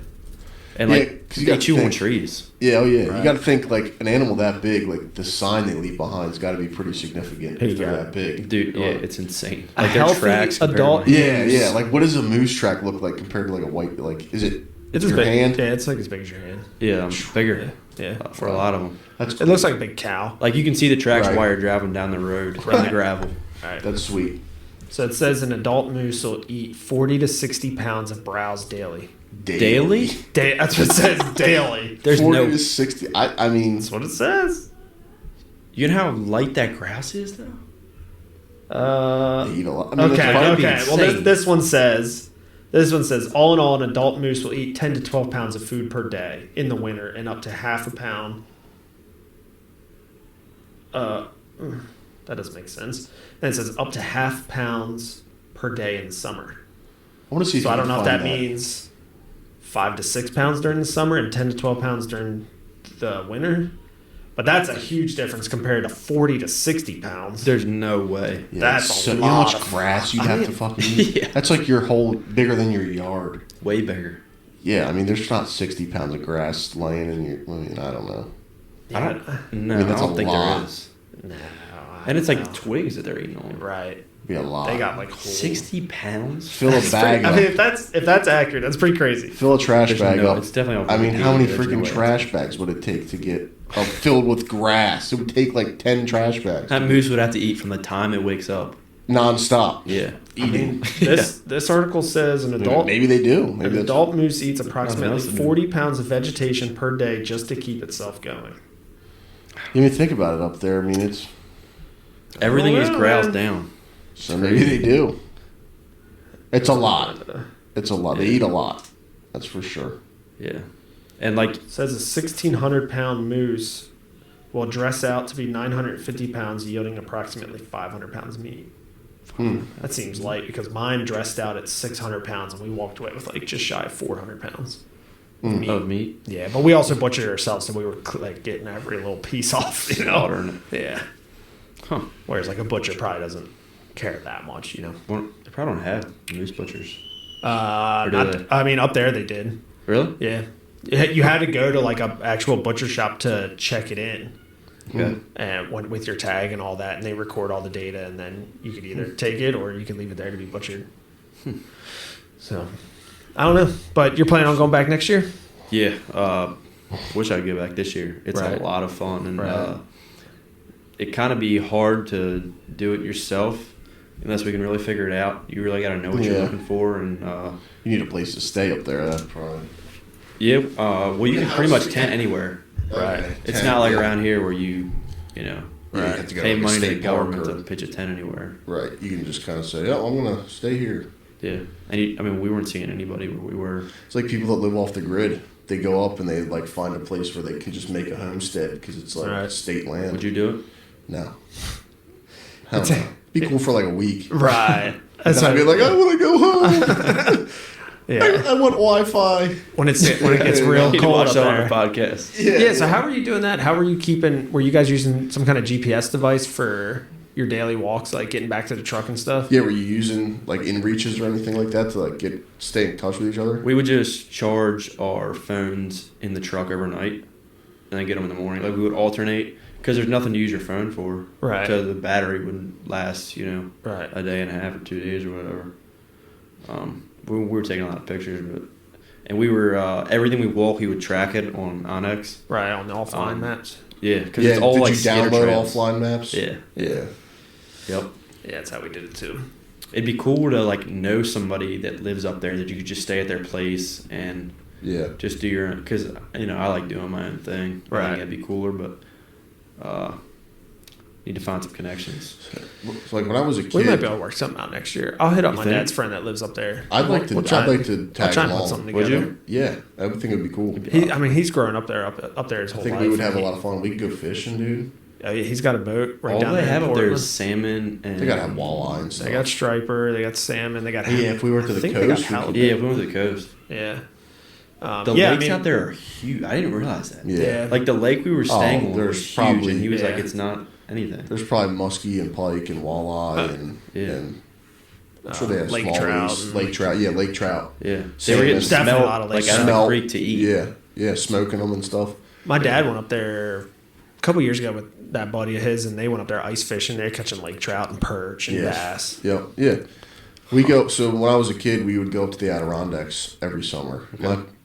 and Yeah, like 'cause you they gotta chew on think. trees. Yeah, oh yeah. Right. You got to think like an animal that big, like the sign they leave behind's got to be pretty significant if they're Yeah. that big. Dude, yeah, it's insane. A Like their healthy tracks compared to, adult- like- Yeah, yeah. Like what does a moose track look like compared to like a white? Like is it? It's your as big. hand? Yeah, it's like as big as your hand. Yeah, bigger Yeah. for a lot of them. That's It looks like a big cow. Like you can see the tracks Right. while you're driving down the road on Right. the gravel. All right. that's sweet. So it says an adult moose will eat 40 to 60 pounds of browse daily. Daily? That's what it says daily. There's 40 no. to 60. I mean, That's what it says. You know how light that grass is, though. they eat a lot. I mean, Okay, that's probably- be okay. Well, insane. this one says, all in all, an adult moose will eat 10 to 12 pounds of food per day in the winter and up to half a pound. That doesn't make sense. And it says up to half pounds per day in the summer. I want to see. So you I don't can know if find that means 5 to 6 pounds during the summer and 10 to 12 pounds during the winter, But that's a huge difference compared to 40 to 60 pounds. There's no way. Yeah, That's a so, you know lot how much of- grass you'd have to fucking eat? Yeah. That's like your whole, bigger than your yard. Way bigger. Yeah, I mean, there's not 60 pounds of grass laying in your, I mean, I don't know. I don't. No, I mean, I that's don't a think lot. there is. No, And it's like no. twigs that they're eating on. Right. Be a lot. They got like whole 60 pounds. Fill a bag I up. mean, if that's accurate, that's pretty crazy. Fill a trash There's bag no- up. it's definitely over I mean, how many 80, there's no freaking way. trash bags would it take to get filled with grass? It would take like 10 trash bags. That moose would have to eat from the time it wakes up. Non-stop. Yeah. Eating. This article saes an adult Maybe they do. Maybe an that's, adult moose eats approximately else to do. 40 pounds of vegetation per day just to keep itself going. you mean, think about it up there. I mean, it's, Everything is Well, groused down. so maybe they do. It's a lot. It's a lot. They eat a lot. That's for sure. Yeah. And like, It says a 1,600 pound moose will dress out to be 950 pounds, yielding approximately 500 pounds of meat. That seems light because mine dressed out at 600 pounds and we walked away with like just shy of 400 pounds. of meat. Yeah, but we also butchered it ourselves, so we were like getting every little piece off, you know. Slaughtering it. Yeah. Huh. Whereas like a butcher probably doesn't care that much, you know. Well, they probably don't have moose butchers. Or do Not, they? I mean, up there they did. Really? Yeah, you had to go to like a actual butcher shop to check it in, Okay. and with your tag and all that, and they record all the data, and then you could either take it or you could leave it there to be butchered. So, I don't know, but you're planning on going back next year? Yeah. Wish I'd go back this year. It's Right. a lot of fun, and Right. it kind of be hard to do it yourself unless we can really figure it out. You really got to know what you're Yeah. looking for, and You need a place to stay up there. That's probably. yeah. Well, you can pretty much tent anywhere. Right. It's not like around here where you know, Yeah, you have to go pay to like a money to the state park government or- to pitch a tent anywhere. Right. You can just kind of say, "Oh, I'm gonna stay here." Yeah, and I mean, we weren't seeing anybody where we were. It's like people that live off the grid. They go up and they like find a place where they can just make a homestead because it's like Right. state land. Would you do it? No. Hell no. Be cool for like a week. Right. And then I'd be like, I want to go home. yeah. I want Wi-Fi. When it gets real You need to cold watch up that on there. the podcast. Yeah. So how were you doing that? How were you keeping? Were you guys using some kind of GPS device for your daily walks, like getting back to the truck and stuff? Yeah, were you using like in reaches or anything like that to like stay in touch with each other? We would just charge our phones in the truck overnight, and then get them in the morning. Like we would alternate because there's nothing to use your phone for. Right. So the battery would last, Right. a day and a half or 2 days or whatever. We were taking a lot of pictures, and we were everything we walk, we would track it on Onyx. Right on the offline Um, maps. Yeah, because Yeah, it's all did like you skater download trails. offline maps? Yeah. Yeah. Yep. Yeah, that's how we did it too. It'd be cool to like know somebody that lives up there that you could just stay at their place and Yeah. just do your own. Because I like doing my own thing. I Right. think that'd be cooler, but need to find some connections. So like when I was a We kid, might be able to work something out next year. I'll hit up You my think? dad's friend that lives up there. I'd like to. We'll try I'd like and- to I'll tag try and along. put something Would together. you? Yeah, I would think it'd be cool. He's growing up there, up there his I whole think life. we would have a lot of fun. We could go fishing, dude. Oh, yeah, he's got a boat right All down they there. have in up there Portland. is salmon and They gotta have walleye and stuff. They got striper, they got salmon, they got. Yeah, if we were to I the think they got coast, we could- halibut. Yeah, we went to the coast. Yeah. The yeah, lakes I mean, out there are huge. I didn't realize that. Yeah. Yeah. Like the lake we were staying on there's was huge, probably- and he was like, Yeah. "It's not anything." There's probably muskie and pike and walleye and Yeah. and I'm sure they have lake small trout ones. and- Lake trout, yeah, lake trout. Yeah, they Salmon. were getting Definitely smelled a lot of lake like out of trout. the creek to eat. Yeah, yeah, smoking them and stuff. My dad went up there a couple years ago with that buddy of his, and they went up there ice fishing. They're catching lake trout and perch and bass. Yeah, yeah. We go. So when I was a kid, we would go up to the Adirondacks every summer.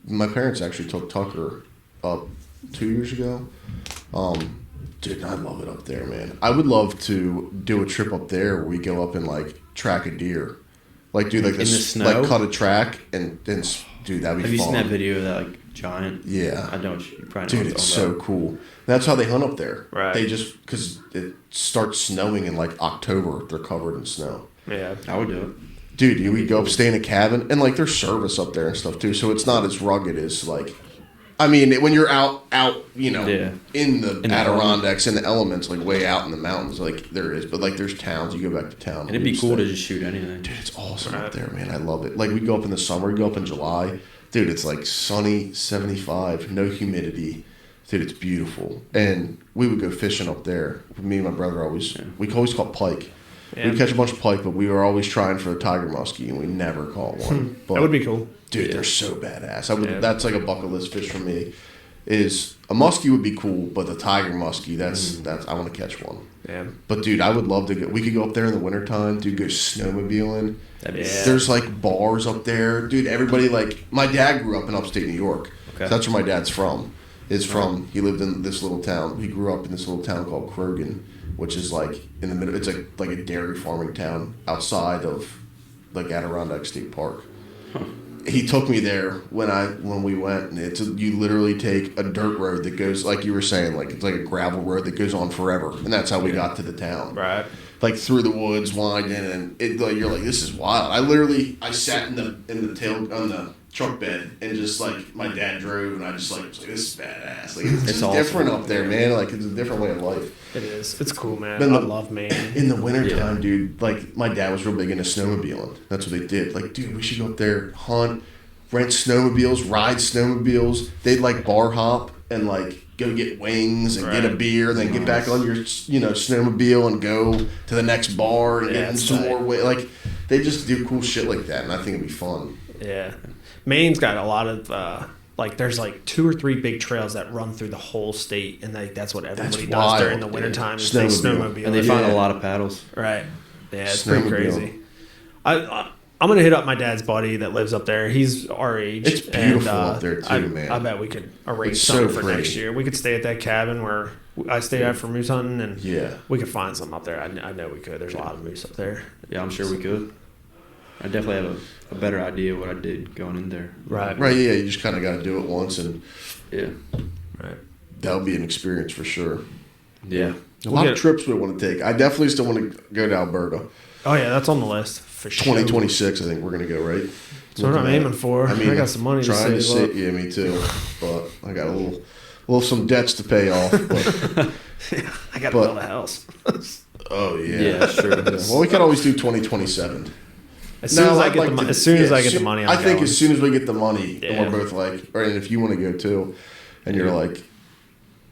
My parents actually took Tucker up 2 years ago. Dude, I love it up there, man. I would love to do a trip up there where we go up and like track a deer, like do like In the this, snow? like cut a track and then dude, that'd be Have you fun. seen that video of that like giant? Yeah. I don't. You probably know Dude, what it's I'm so talking cool. That's how they hunt up there. Right. They just because it starts snowing in like October, they're covered in snow. Yeah. about. I would do it. Dude, we go up, stay in a cabin, and like there's service up there and stuff too, so it's not as rugged as like. I mean, when you're out, Yeah. in the the Adirondacks, in the elements, like way out in the mountains, like there is. But like there's towns, you go back to town. And it'd be cool to stay. just shoot anything. Dude, it's awesome up there, man. I love it. Like we go up in the summer, we go up in July. Dude, it's like sunny, 75, no humidity. Dude, it's beautiful. And we would go fishing up there. Me and my brother we always caught pike. Yeah. We'd catch a bunch of pike, but we were always trying for a tiger muskie, and we never caught one. But, That would be cool. dude, they're so badass. Yeah. That's like a bucket list fish for me. Is a muskie would be cool, but the tiger muskie, that's I want to catch one. Yeah. But dude, I would love to go. We could go up there in the wintertime, dude, go snowmobiling. That'd be Yeah. There's like bars up there, dude. Everybody like my dad grew up in upstate New York. Okay. So that's where my dad's from. He lived in this little town. He grew up in this little town called Krogan, which is like in the middle. It's like a dairy farming town outside of like Adirondack State Park. He took me there when we went, and you literally take a dirt road that goes, like you were saying, like it's like a gravel road that goes on forever, and that's how we got to the town. Right. Like through the woods, winding, and you're like, this is wild. I sat in the tail on the truck bed, and just like my dad drove, and I just like was like, this is badass. Like it's just awesome. different up there, man. Like it's a different way of life. It is. It's cool, man. Then I the- love Maine. In the wintertime, dude, like my dad was real big into snowmobiling. That's what they did. Like, dude, we should go up there, hunt, rent snowmobiles, ride snowmobiles. They'd like bar hop and like go get wings and get a Right. beer, then get back on your snowmobile and go to the next bar and Yeah, get in it's some tight. more way. Like they just do cool shit like that, and I think it'd be fun. Yeah. Maine's got a lot of like there's like 2 or 3 big trails that run through the whole state, and that's what everybody does wild, during the dude. wintertime is they Snowmobile. snowmobile. And they find Yeah. a lot of paddles. Right. Yeah, it's pretty Snowmobile. crazy. I'm gonna hit up my dad's buddy that lives up there. He's our age. It's beautiful and, up there, too, man. I bet we could arrange It's something so for pretty. next year. We could stay at that cabin where I stay at for moose hunting, and Yeah. we could find something up there. I know we could. There's a lot of moose up there. Yeah, I'm sure we could. I definitely have a better idea of what I did going in there. Right. Right? Yeah, you just kind of got to do it once, and Yeah. Right. that would be an experience for sure. Yeah. A We'll lot get- of trips we want to take. I definitely still want to go to Alberta. Oh yeah, that's on the list for sure. 2026, I think we're going to go, right? That's what I'm aiming for. I got some money to trying save up. Yeah, me too. But I got some debts to pay off. But I got to But- build a house. oh yeah, Yeah, sure. Yeah. Well, we could always do 2027. As soon as I I'd get like the to- as soon as yeah, I get the soon- money, I I'm think going. as soon as we get the money, Yeah. and we're both like, or and if you want to go too, and you're like,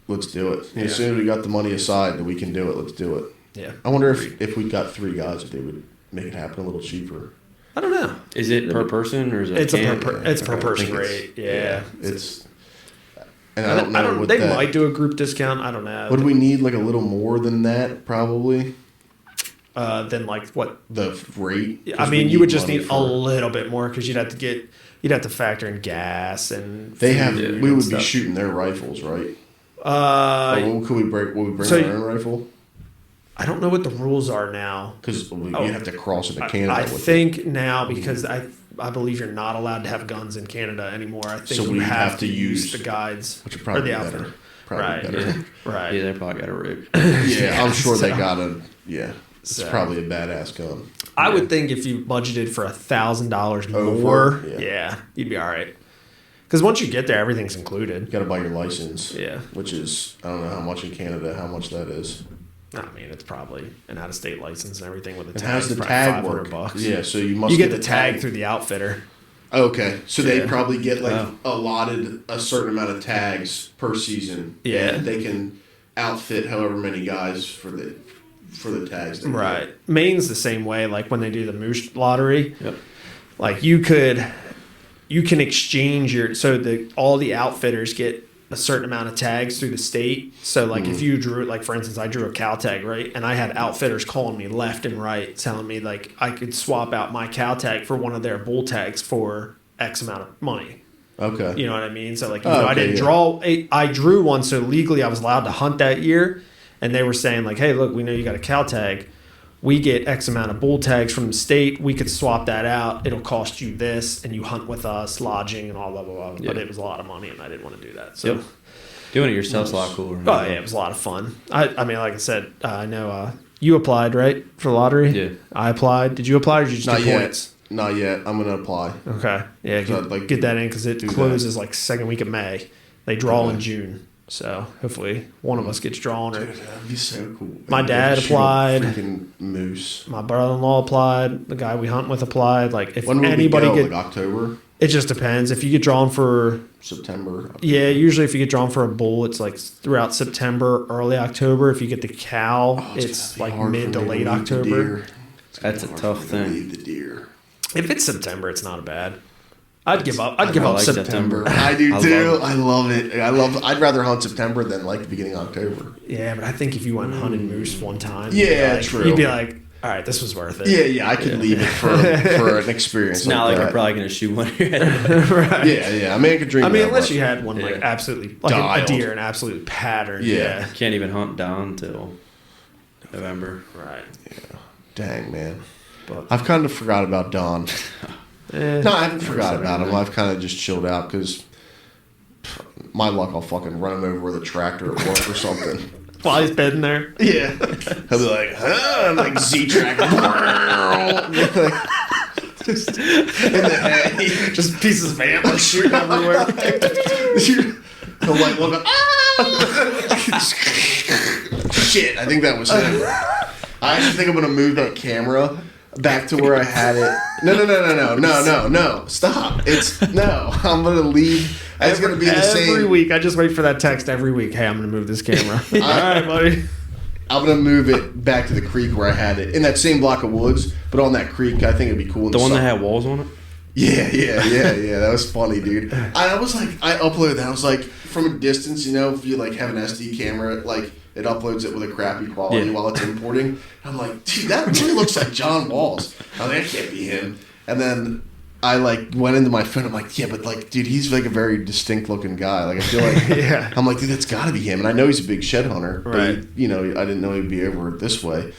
let's do it. And as soon as we got the money aside that we can do it, let's do it. Yeah. I wonder if we got 3 guys, if they would make it happen a little cheaper. I don't know. Is it per person or is it It's a camp? it's per I person think rate. Yeah. It's. And I don't know what They that. might do a group discount. I don't know. Would we need like a little more than that? Probably Then like what? the rate. I 'Cause we mean, you would just money need a for- little bit more because you'd have to factor in gas and They have. food We and would be stuff. shooting their rifles, right? Or could we bring? Would we bring so our own rifle? I don't know what the rules are now. Because we Oh. have to cross into Canada. I with it. think now because I believe you're not allowed to have guns in Canada anymore. I think So you we have to use the guides which would or probably the be outfitter. better. Probably Right. better. Right. Yeah, they probably got a rig. Yeah, I'm sure they so- got a. Yeah, it's So- probably a badass gun. I would think if you budgeted for $1,000 Over, more, yeah. yeah, you'd be all right. Because once you get there, everything's included. You got to buy your license. Yeah. Which is I don't know how much in Canada, how much that is. I mean, it's probably an out-of-state license and everything with a And tag. how's the probably tag $500 work? bucks. Yeah, so you must You get a the tag through the outfitter. Okay, so they Yeah. probably get like Wow. allotted a certain amount of tags per season. Yeah. and they can outfit however many guys for the tags. They Right. Maine's the same way. Like when they do the moose lottery, Yep. like you can exchange all the outfitters get a certain amount of tags through the state. So like if you drew, like for instance, I drew a cow tag, right? And I had outfitters calling me left and right, telling me like I could swap out my cow tag for one of their bull tags for X amount of money. Okay. You know what I mean? So like, Oh, I okay, didn't yeah. I drew one, so legally I was allowed to hunt that year. And they were saying like, hey, look, we know you got a cow tag. We get X amount of bull tags from the state. We could swap that out. It'll cost you this, and you hunt with us, lodging, and all blah blah blah. But Yeah. it was a lot of money, and I didn't want to do that. So, Yep. Doing it yourself's a lot cooler. oh yeah, it was a lot of fun. I mean, like I said, I know you applied right for the lottery. Yeah. I applied. Did you apply, or did you just Not do yet. points? Not yet. I'm gonna apply. Okay, yeah, So I'd like get to that in because it do that. closes like second week of May. They draw in Okay. June, so hopefully one of us gets drawn. Or Dude, that'd be so cool. My dad Shoot a applied. Freaking moose. my brother-in-law applied. The guy we hunt with applied. Like if When would anybody we go? get Like October? It just depends. If you get drawn for September. yeah, usually if you get drawn for a bull, it's like throughout September, early October. If you get the cow, it's gonna be like hard mid for to me late leave the October. deer. That's a Hard tough for me to thing. leave the deer. If it's September, it's not bad. I'd give up. I'd give I up like September. September. I do I too. love it. I love it. I'd rather hunt September than like the beginning of October. Yeah, but I think if you went hunting moose one time, Yeah, like, true. you'd be like, all right, this was worth it. Yeah, I could leave it for an experience. It's not like that. you're probably gonna shoot one of your head. Right. Yeah. I mean, I could dream. I mean, that, unless but- you had one like Yeah. absolutely like a Dialed. deer, an absolute pattern. Yeah. Can't even hunt down till November. Right. Dang man, But I've kind of forgot about Don. eh, No, I haven't forgot said about him. anything. I've kind of just chilled out because my luck, I'll fucking run him over with a tractor at work or something. while he's bedding there. Yeah, he'll be like, huh? I'm like Z-track. Just in the head. Just pieces of antlers shooting everywhere. He'll like look up. Shit, I think that was him. I actually think I'm gonna move that camera back to where I had it. No. Stop. I'm gonna leave. It's gonna be the same. Every week, I just wait for that text every week. Hey, I'm going to move this camera. All right, buddy. I'm gonna move it back to the creek where I had it in that same block of woods, but on that creek, I think it'd be cool. in The one that summer. had walls on it. Yeah. That was funny, dude. I was like, I uploaded that. I was like, from a distance, you know, if you like have an SD camera, like it uploads it with a crappy quality Yeah. while it's importing. I'm like, dude, that really looks like John Walls. I was like, that can't be him. And then I like went into my phone. I'm like, yeah, but like, dude, he's like a very distinct looking guy. Like, I feel like, Yeah. I'm like, dude, that's got to be him. And I know he's a big shed hunter, but Right. you know, I didn't know he'd be over this way.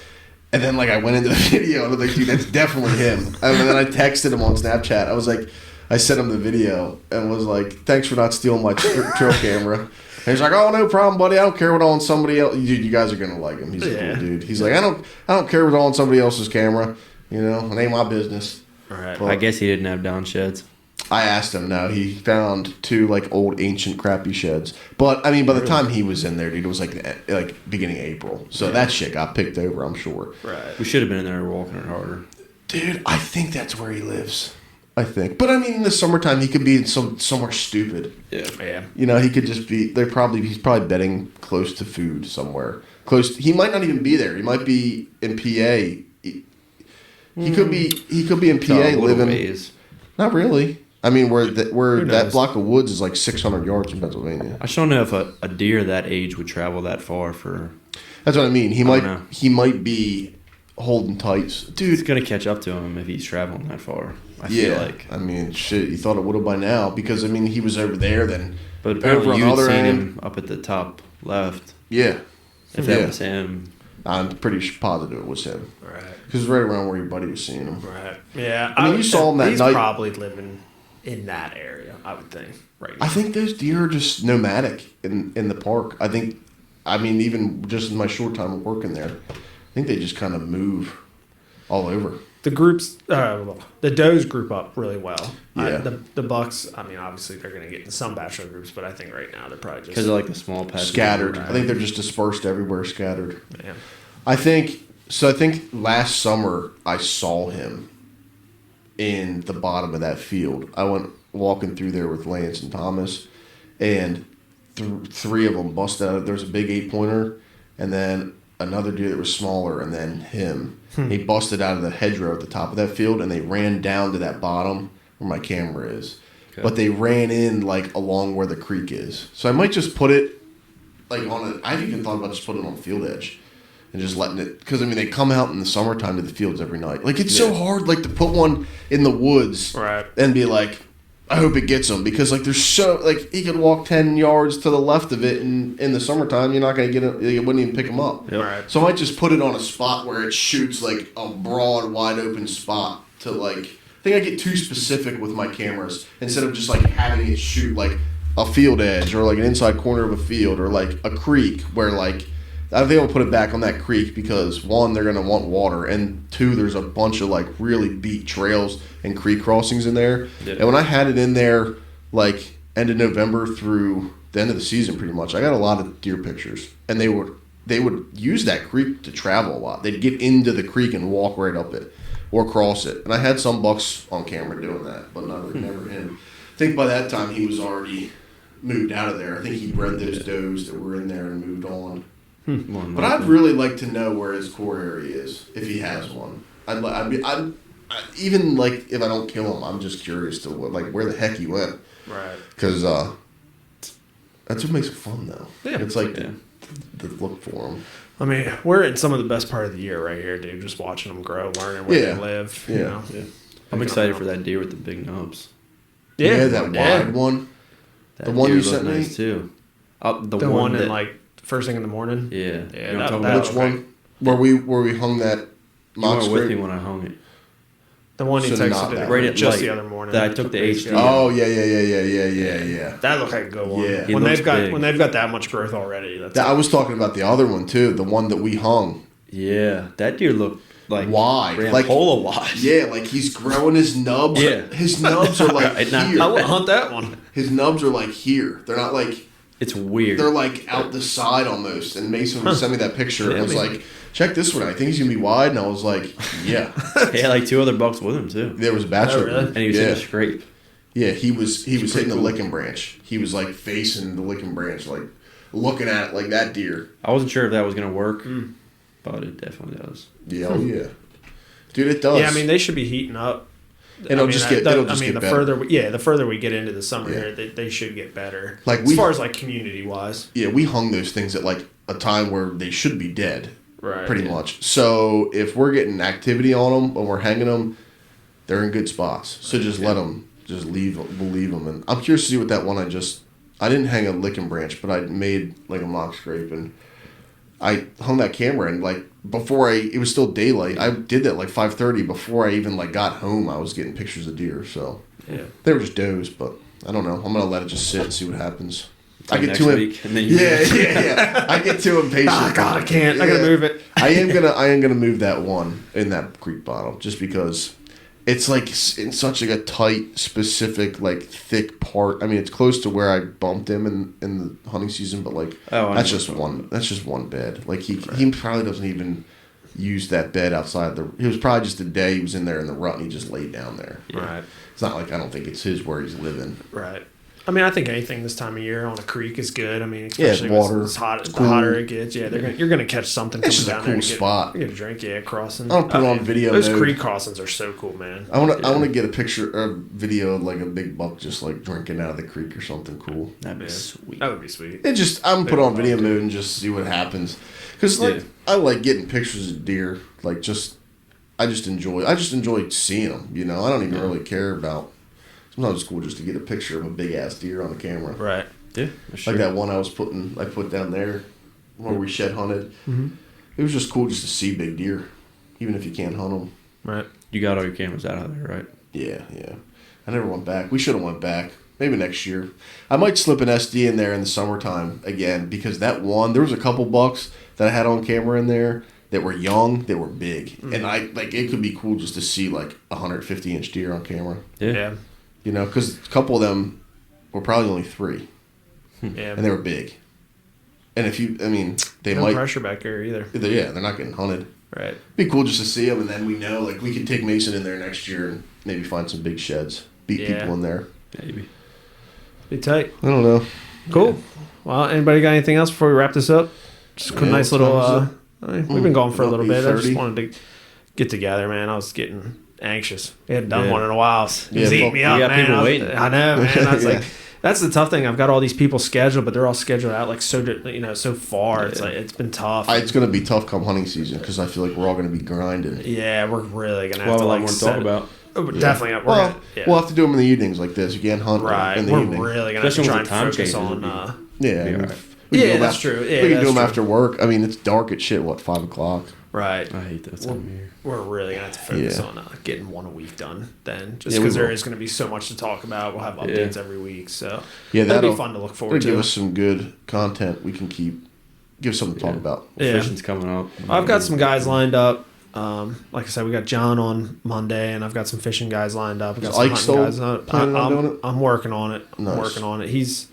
And then like I went into the video and I was like, dude, that's definitely him. And then I texted him on Snapchat. I was like, I sent him the video and was like, thanks for not stealing my trail camera. And he's like, oh, no problem, buddy. I don't care what on somebody else. Dude, you guys are gonna like him. He's a Yeah. cool dude. He's like, I don't care what's on somebody else's camera. You know, it ain't my business. All right. Well, I guess he didn't have down sheds. I asked him. No, he found two like old ancient crappy sheds. But I mean, by the time he was in there, dude, it was like beginning of April. So that shit got picked over, I'm sure. Right. We should have been in there walking it harder. Dude, I think that's where he lives. I think. But I mean, in the summertime, he could be in somewhere stupid. Yeah. Yeah. You know, he could just be. He's probably bedding close to food somewhere. He might not even be there. He might be in PA. He could be. He could be in PA So, a little living. ways. Not really. I mean, where that knows? block of woods is like 600 yards from Pennsylvania. I just don't know if a deer that age would travel that far for. That's what I mean. He don't know. might be holding tights, dude. It's gonna catch up to him if he's traveling that far. I feel Yeah, like. I mean, shit. You thought it would have by now because I mean he was over there. Then But over apparently on you the had other seen end. him up at the top left. Yeah, If that Yeah. was him. I'm pretty positive it was him Right. because right around where your buddy was seeing him. Right. Yeah. I mean, you saw him that he's night. probably living in that area, I would think. Right. I think those deer are just nomadic in the park. I think, I mean, even just in my short time of working there, I think they just kind of move all over. The groups, the does group up really well. Yeah. The bucks, I mean, obviously they're going to get in some bachelor groups, but I think right now they're probably Because just of like the small patches. Scattered. Right. I think they're just dispersed everywhere, scattered. Yeah. I think last summer I saw him in the bottom of that field. I went walking through there with Lance and Thomas, and three of them busted out. There was a big 8-pointer, and then another deer that was smaller, and then him. He busted out of the hedgerow at the top of that field, and they ran down to that bottom where my camera is. Okay. But they ran in like along where the creek is. So I might just put it like on a. I've even thought about just putting it on field edge. And just letting it, because I mean they come out in the summertime to the fields every night. Like it's so hard, like to put one in the woods, Right. and be like, I hope it gets him, because like there's so like he could walk 10 yards to the left of it, and in the summertime you're not gonna get him. You wouldn't even pick him up. Yep. Right. So I might just put it on a spot where it shoots like a broad, wide open spot to like. I think I get too specific with my cameras instead of just like having it shoot like a field edge or like an inside corner of a field or like a creek where like. I think I'll put it back on that creek because one, they're gonna want water, and two, there's a bunch of like really beat trails and creek crossings in there. Yeah. And when I had it in there, like end of November through the end of the season, pretty much, I got a lot of deer pictures, and they would use that creek to travel a lot. They'd get into the creek and walk right up it. or cross it. And I had some bucks on camera doing that, but never him. I think by that time he was already moved out of there. I think he bred those does that were in there and moved on. But I'd really like to know where his core area is, if he has one. Even like if I don't kill him, I'm just curious to where the heck he went. Right. Because that's what makes it fun, though. Yeah. It's like to look for them. I mean, we're in some of the best part of the year right here, dude. Just watching them grow, learning where they live. Yeah. You know? Yeah. I'm excited for that deer with the big nubs. Yeah, that wide one. That The one deer you looked sent me? nice too. The one in like first thing in the morning. Yeah. Yeah, You know what I'm that- talking that- about? Which one? Where we hung that You mock weren't with me scrape? when I hung it. The one he So not texted that Right it at just light. the other morning. That I took the HD. Oh yeah. That looked like a good one. Yeah. He When looks they've got big. when they've got that much growth already, that's I was talking about the other one too, the one that we hung. Yeah, that deer looked like Wide. Like Rampola wide. Yeah, like he's growing his nubs. Yeah. His nubs are like Right, not- here. I would hunt that one. His nubs are like here. They're not like It's weird. they're like out the side almost. And Mason would send me that picture and Yeah, was I mean- like, check this one out. I think he's gonna be wide. And I was like, yeah. He had like 2 other bucks with him too, There was a bachelor. Oh, really? and he was yeah. hitting a scrape. Yeah, he was hitting the cool. licking branch. He was like facing the licking branch, like looking at it like that deer. I wasn't sure if that was gonna work, but it definitely does. Yeah, oh yeah. Dude, it does. Yeah, I mean they should be heating up. It'll just get better. the further we get into the summer Yeah. here, they should get better. Like as we- far as like community wise. Yeah, we hung those things at like a time where they should be dead. Right. Pretty much. So if we're getting activity on them when we're hanging them, they're in good spots. So just let them, just we'll leave them. And I'm curious to see what that one I didn't hang a licking branch, but I made like a mock scrape and I hung that camera and like it was still daylight. I did that like 5:30 before I even like got home. I was getting pictures of deer. So Yeah. they were just does, but I don't know. I'm gonna let it just sit and see what happens. I Like get next too week, and then you yeah. I get too impatient. Oh God, I can't. I gotta Yeah. move it. I am gonna move that one in that creek bottom just because it's like in such like a tight, specific, like thick part. I mean, it's close to where I bumped him in the hunting season, but like I that's know just what one. That's just one bed. Like he probably doesn't even use that bed outside the. It was probably just a day he was in there in the rut and he just laid down there. Right. It's not like I don't think it's his where he's living. Right. I mean, I think anything this time of year on a creek is good. I mean, Yeah, especially water. as hot, It's the cool. hotter it gets. Yeah, you're gonna catch something It's coming just a down cool there. and spot. Get a drink. Yeah, crossing. I'll put it on video Those mode. creek crossings are so cool, man. I want to get a picture or video of like a big buck just like drinking out of the creek or something cool. That'd be Yeah. sweet. That would be sweet. It just I'm gonna put it on video mode and just see what happens. Cause like Yeah. I like getting pictures of deer. Like I just enjoy seeing them. You know, I don't even really care about. Sometimes it's cool just to get a picture of a big ass deer on the camera. Right. Yeah, that's true. Like that one I put down there where we shed hunted. Mm-hmm. It was just cool just to see big deer, even if you can't hunt them. Right. You got all your cameras out of there, right? Yeah. I never went back. We should have went back. Maybe next year. I might slip an SD in there in the summertime again because there was a couple bucks that I had on camera in there that were young, that were big, and it could be cool just to see like 150-inch deer on camera. Yeah. You know, because a couple of them were probably only 3, Yeah. and they were big. And they no might. pressure back there either. They're not getting hunted. Right. Be cool just to see them, and then we know like we could take Mason in there next year and maybe find some big sheds, beat Yeah. people in there. Maybe. Be tight. I don't know. Cool. Well, anybody got anything else before we wrap this up? Just a Yeah, nice what little. time is We've been going for a about little bit. I just 8:30? wanted to get together, man. I was getting anxious. We hadn't done Yeah. one in a while. It's Yeah, eating me up, we got man. people I was- waiting. I know, man. I was Yeah. like, that's the tough thing. I've got all these people scheduled, but they're all scheduled out like so far. It's Yeah. like it's been tough. It's going to be tough come hunting season because I feel like we're all going to be grinding. yeah, we're really gonna have We'll have to a lot like more to set talk it- about. Oh, definitely. We're Well, gonna, yeah. we'll have to do them in the evenings like this. You can't hunt right. in the We're evening. really gonna have to Especially try when and the time focus changes, on. it'll be- Yeah, Be I mean, all right. we can Yeah, do 'em that's after- true. Yeah, we can do that's them true. after work. I mean, it's dark at shit. What 5 o'clock? Right. I hate that time of year. We're really gonna have to focus Yeah. on getting one a week done then, just Yeah, we because there will. is going to be so much to talk about. We'll have updates every week, so Yeah, that'll be that'll fun to look It'll forward give to. us some good content. We can give something to talk about. Yeah. Fishing's coming up. I've got some guys lined up. Like I said, we got John on Monday, and I've got some fishing guys lined up. I've got Is some Ike hunting still guys. planning on doing it? I'm working on it. Nice. I'm working on it. He's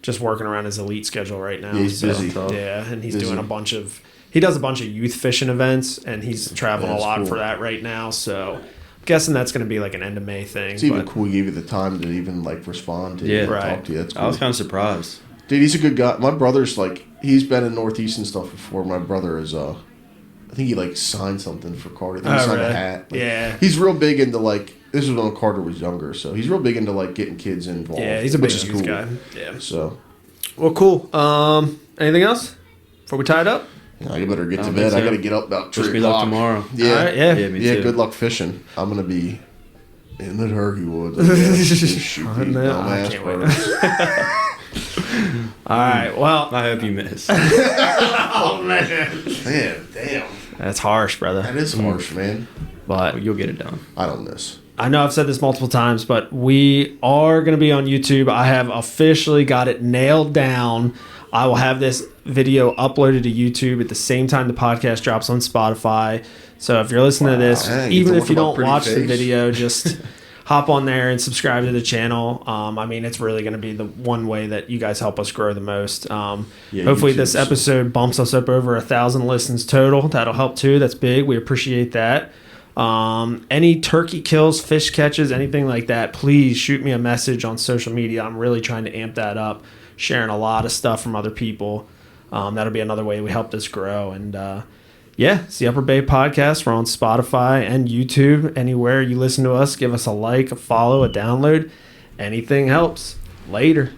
just working around his elite schedule right now. Yeah, he's busy. Yeah, and he's Busy. doing a bunch of he does a bunch of youth fishing events, and he's traveling a That's lot cool. for that right now. So I'm guessing that's going to be like an end of May thing. It's even but- cool he gave you the time to even like respond to you Yeah. and Right. talk to you. That's cool. I was kind of surprised. Dude, he's a good guy. My brother's like, he's been in Northeast and stuff before. My brother is, I think he like signed something for Carter. I think he Oh, signed really? a hat. Like, Yeah. He's real big into like, this was when Carter was younger, so he's real big into like getting kids involved. Yeah, he's a big which is youth cool. guy. Yeah. So, Well, cool. Anything else before we tie it up? yeah, you better get I to don't bed. think I so. got to get up about 3 Wish me luck o'clock. tomorrow. Yeah. All right, yeah. Yeah, me Yeah, too. good luck fishing. I'm going to be in the turkey woods. I guess. Shoot I these know. I dumbass can't wait. birds. All right. Well, I hope you miss. oh man, Man, damn. that's harsh, brother. That is harsh, man. But You'll get it done. I don't miss. I know I've said this multiple times, but we are going to be on YouTube. I have officially got it nailed down. I will have this video uploaded to YouTube at the same time the podcast drops on Spotify. So if you're listening to this, Dang, you even get to if you look at my don't pretty watch the face. video, just hop on there and subscribe to the channel. I mean, it's really going to be the one way that you guys help us grow the most. Yeah, Hopefully this YouTube's- episode bumps us up over 1,000 listens total. That'll help too. That's big. We appreciate that. Any turkey kills, fish catches, anything like that, please shoot me a message on social media. I'm really trying to amp that up, sharing a lot of stuff from other people. That'll be another way we help this grow. And yeah, it's the Upper Bay Podcast. We're on Spotify and YouTube. Anywhere you listen to us, give us a like, a follow, a download. Anything helps. Later.